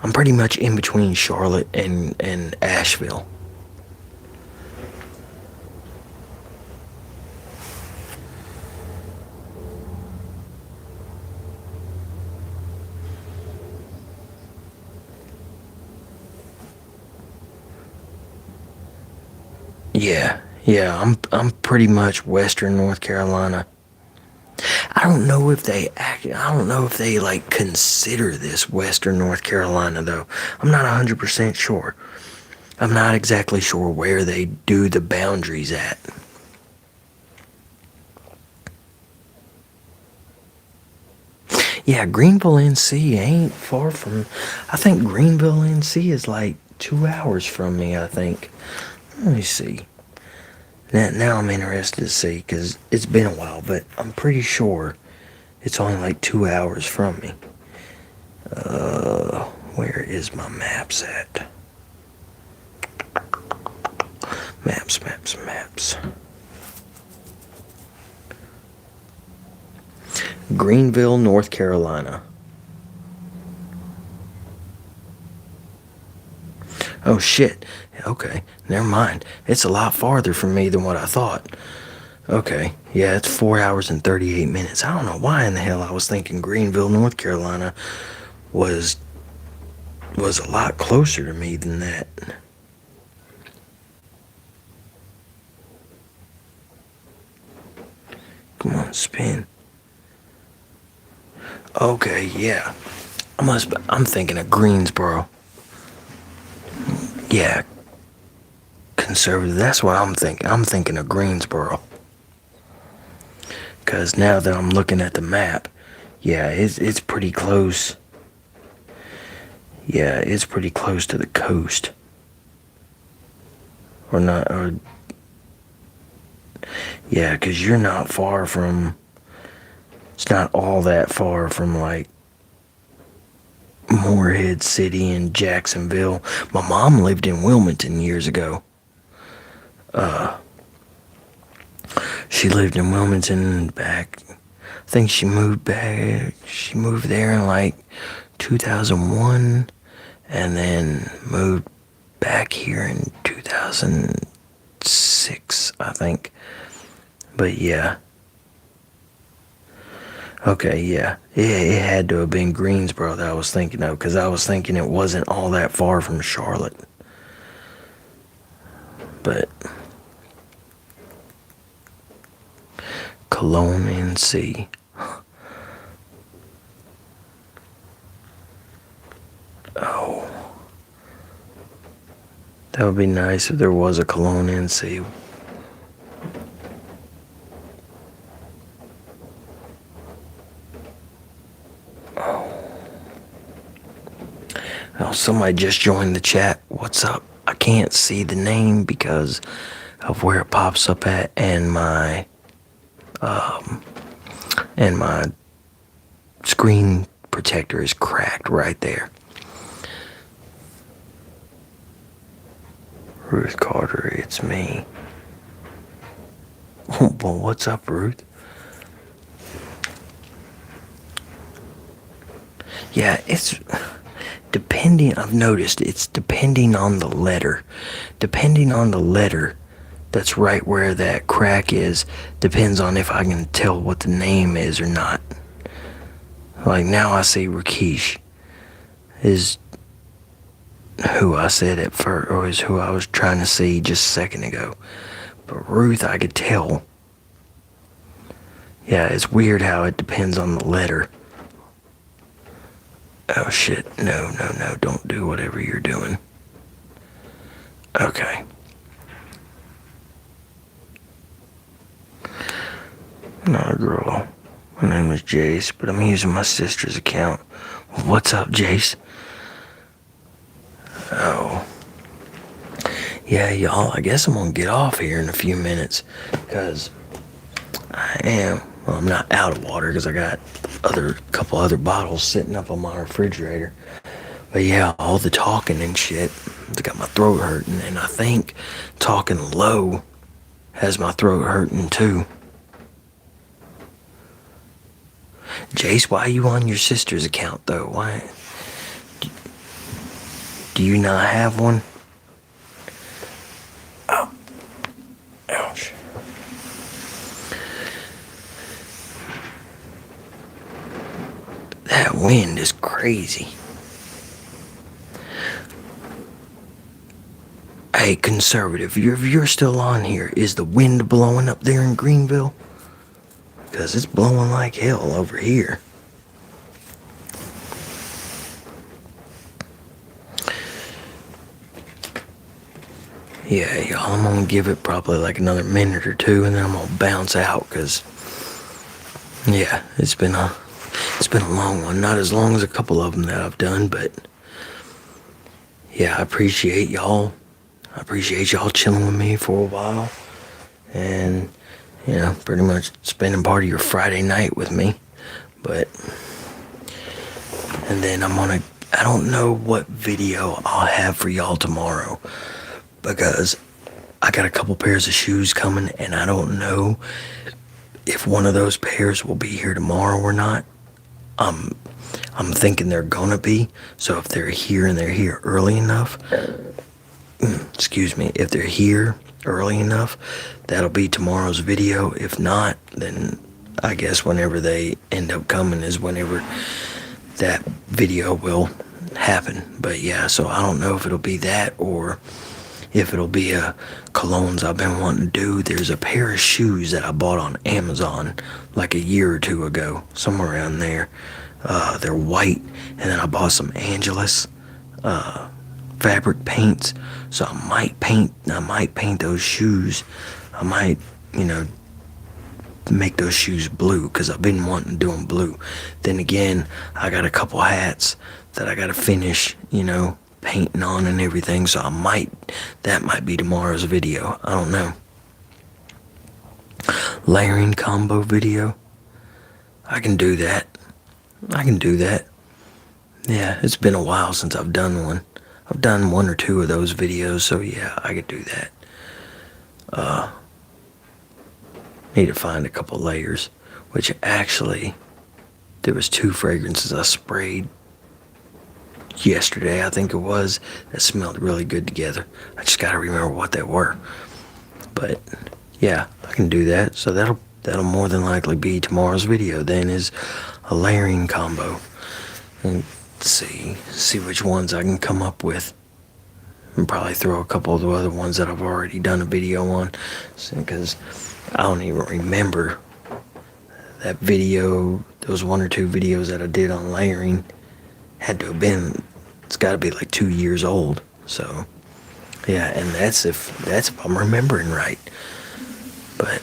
I'm pretty much in between Charlotte and Asheville. Yeah, yeah, I'm pretty much Western North Carolina. I don't know if they I don't know if they like consider this Western North Carolina though. I'm not 100% sure. I'm not exactly sure where they do the boundaries at. Yeah, Greenville, NC ain't far from. I think Greenville, NC is like 2 hours from me, I think. Let me see. Now I'm interested to see because it's been a while, but I'm pretty sure it's only like 2 hours from me. Where is my maps at? Maps. Greenville, North Carolina. Oh shit. Okay, never mind. It's a lot farther from me than what I thought. Okay, yeah, it's 4 hours and 38 minutes. I don't know why in the hell I was thinking Greenville, North Carolina was a lot closer to me than that. Come on, spin. Okay, yeah. I'm thinking of Greensboro. Yeah, conservative. That's what I'm thinking. I'm thinking of Greensboro. Because now that I'm looking at the map, yeah, it's pretty close. Yeah, it's pretty close to the coast. Or not, or... Yeah, because you're not far from... It's not all that far from, like, Morehead City and Jacksonville. My mom lived in Wilmington years ago. She lived in Wilmington back... I think she moved back... She moved there in, like, 2001. And then moved back here in 2006, I think. But yeah. Okay, yeah. It had to have been Greensboro that I was thinking of, because I was thinking it wasn't all that far from Charlotte. But Cologne, NC. Oh. That would be nice if there was a Cologne, NC. Oh, somebody just joined the chat. What's up? I can't see the name because of where it pops up at, and my screen protector is cracked right there. Ruth Carter, it's me. Well, what's up, Ruth? Yeah, it's depending. I've noticed it's depending on the letter. Depending on the letter that's right where that crack is, depends on if I can tell what the name is or not. Like now I see Rakesh is who I said at first, or is who I was trying to see just a second ago. But Ruth, I could tell. Yeah, it's weird how it depends on the letter. Oh shit, no, don't do whatever you're doing. Okay. Not a girl. My name is Jace, but I'm using my sister's account. What's up, Jace? Oh. Yeah, y'all, I guess I'm gonna get off here in a few minutes, because I'm not out of water, because I got couple other bottles sitting up on my refrigerator. But yeah, all the talking and shit, it's got my throat hurting, and I think talking low has my throat hurting too. Jace, why are you on your sister's account though? Why? Do you not have one? Oh. Ouch. That wind is crazy. Hey, conservative, if you're still on here, is the wind blowing up there in Greenville? because it's blowing like hell over here. Yeah, y'all, I'm gonna give it probably like another minute or two, and then I'm gonna bounce out, because yeah, it's been a long one. Not as long as a couple of them that I've done, but yeah, I appreciate y'all. I appreciate y'all chilling with me for a while, and pretty much spending part of your Friday night with me. But and then I don't know what video I'll have for y'all tomorrow, because I got a couple pairs of shoes coming, and I don't know if one of those pairs will be here tomorrow or not. I'm thinking they're gonna be. So if they're here and they're here early enough, excuse me, if they're here early enough, that'll be tomorrow's video. If not, then I guess whenever they end up coming is whenever that video will happen. But yeah, so I don't know if it'll be that or if it'll be a colognes I've been wanting to do. There's a pair of shoes that I bought on Amazon like a year or two ago, somewhere around there. They're white, and then I bought some Angelus fabric paints. So I might paint those shoes. I might, make those shoes blue, because I've been wanting to do them blue. Then again, I got a couple hats that I got to finish, painting on and everything. So that might be tomorrow's video. I don't know. Layering combo video. I can do that. Yeah, it's been a while since I've done one. I've done one or two of those videos, so yeah, I could do that. Need to find a couple layers, which actually, there was 2 fragrances I sprayed yesterday, I think it was, that smelled really good together. I just gotta remember what they were. But yeah, I can do that. So that'll more than likely be tomorrow's video then, is a layering combo. And see which ones I can come up with, and probably throw a couple of the other ones that I've already done a video on, because I don't even remember that video. Those 1 or 2 videos that I did on layering had to have been, it's got to be like 2 years old. So yeah, and that's if I'm remembering right. But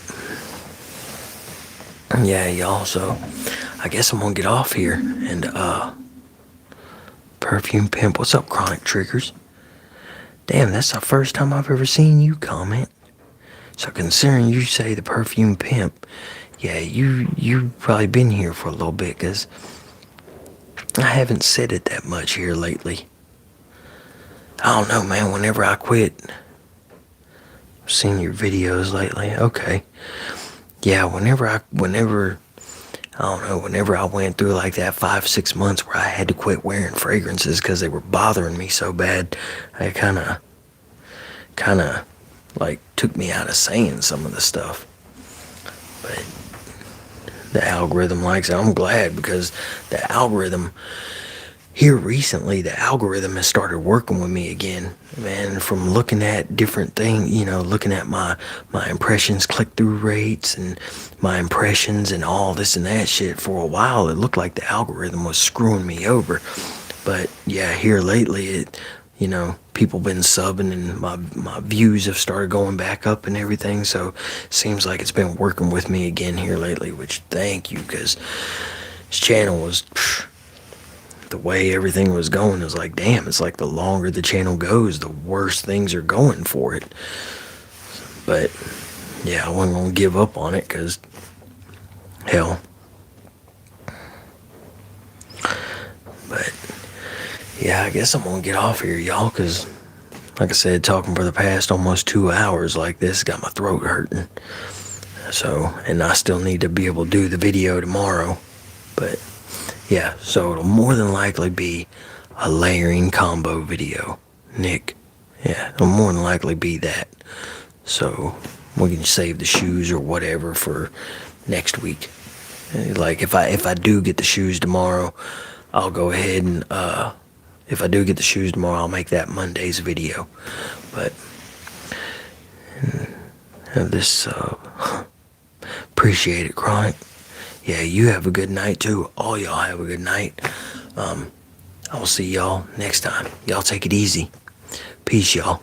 yeah, y'all, so I guess I'm gonna get off here. And Perfume Pimp, what's up, Chronic Triggers? Damn, that's the first time I've ever seen you comment. So considering you say the Perfume Pimp, yeah, you probably been here for a little bit, because I haven't said it that much here lately. I don't know, man, whenever I quit, I've seen your videos lately. Okay. Yeah, whenever I went through like that 5-6 months where I had to quit wearing fragrances because they were bothering me so bad, I kind of like took me out of saying some of the stuff. But the algorithm likes it. I'm glad, because the algorithm here recently, the algorithm has started working with me again, man. From looking at different things, looking at my impressions, click-through rates, and my impressions and all this and that shit. For a while, it looked like the algorithm was screwing me over. But yeah, here lately, people been subbing, and my views have started going back up and everything. So it seems like it's been working with me again here lately, which thank you, because this channel was, the way everything was going, is like, damn, it's like the longer the channel goes, the worse things are going for it. But yeah, I wasn't gonna give up on it, because hell. But yeah, I guess I'm gonna get off here, y'all, because like I said, talking for the past almost 2 hours like this got my throat hurting. So, and I still need to be able to do the video tomorrow. But yeah, so it'll more than likely be a layering combo video, Nick. Yeah, it'll more than likely be that. So we can save the shoes or whatever for next week. Like if I do get the shoes tomorrow, I'll go ahead and if I do get the shoes tomorrow, I'll make that Monday's video. But have this appreciate it, Chronic. Yeah, you have a good night too. All y'all have a good night. I will see y'all next time. Y'all take it easy. Peace, y'all.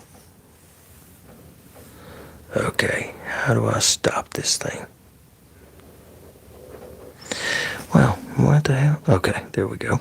Okay, how do I stop this thing? Well, what the hell? Okay, there we go.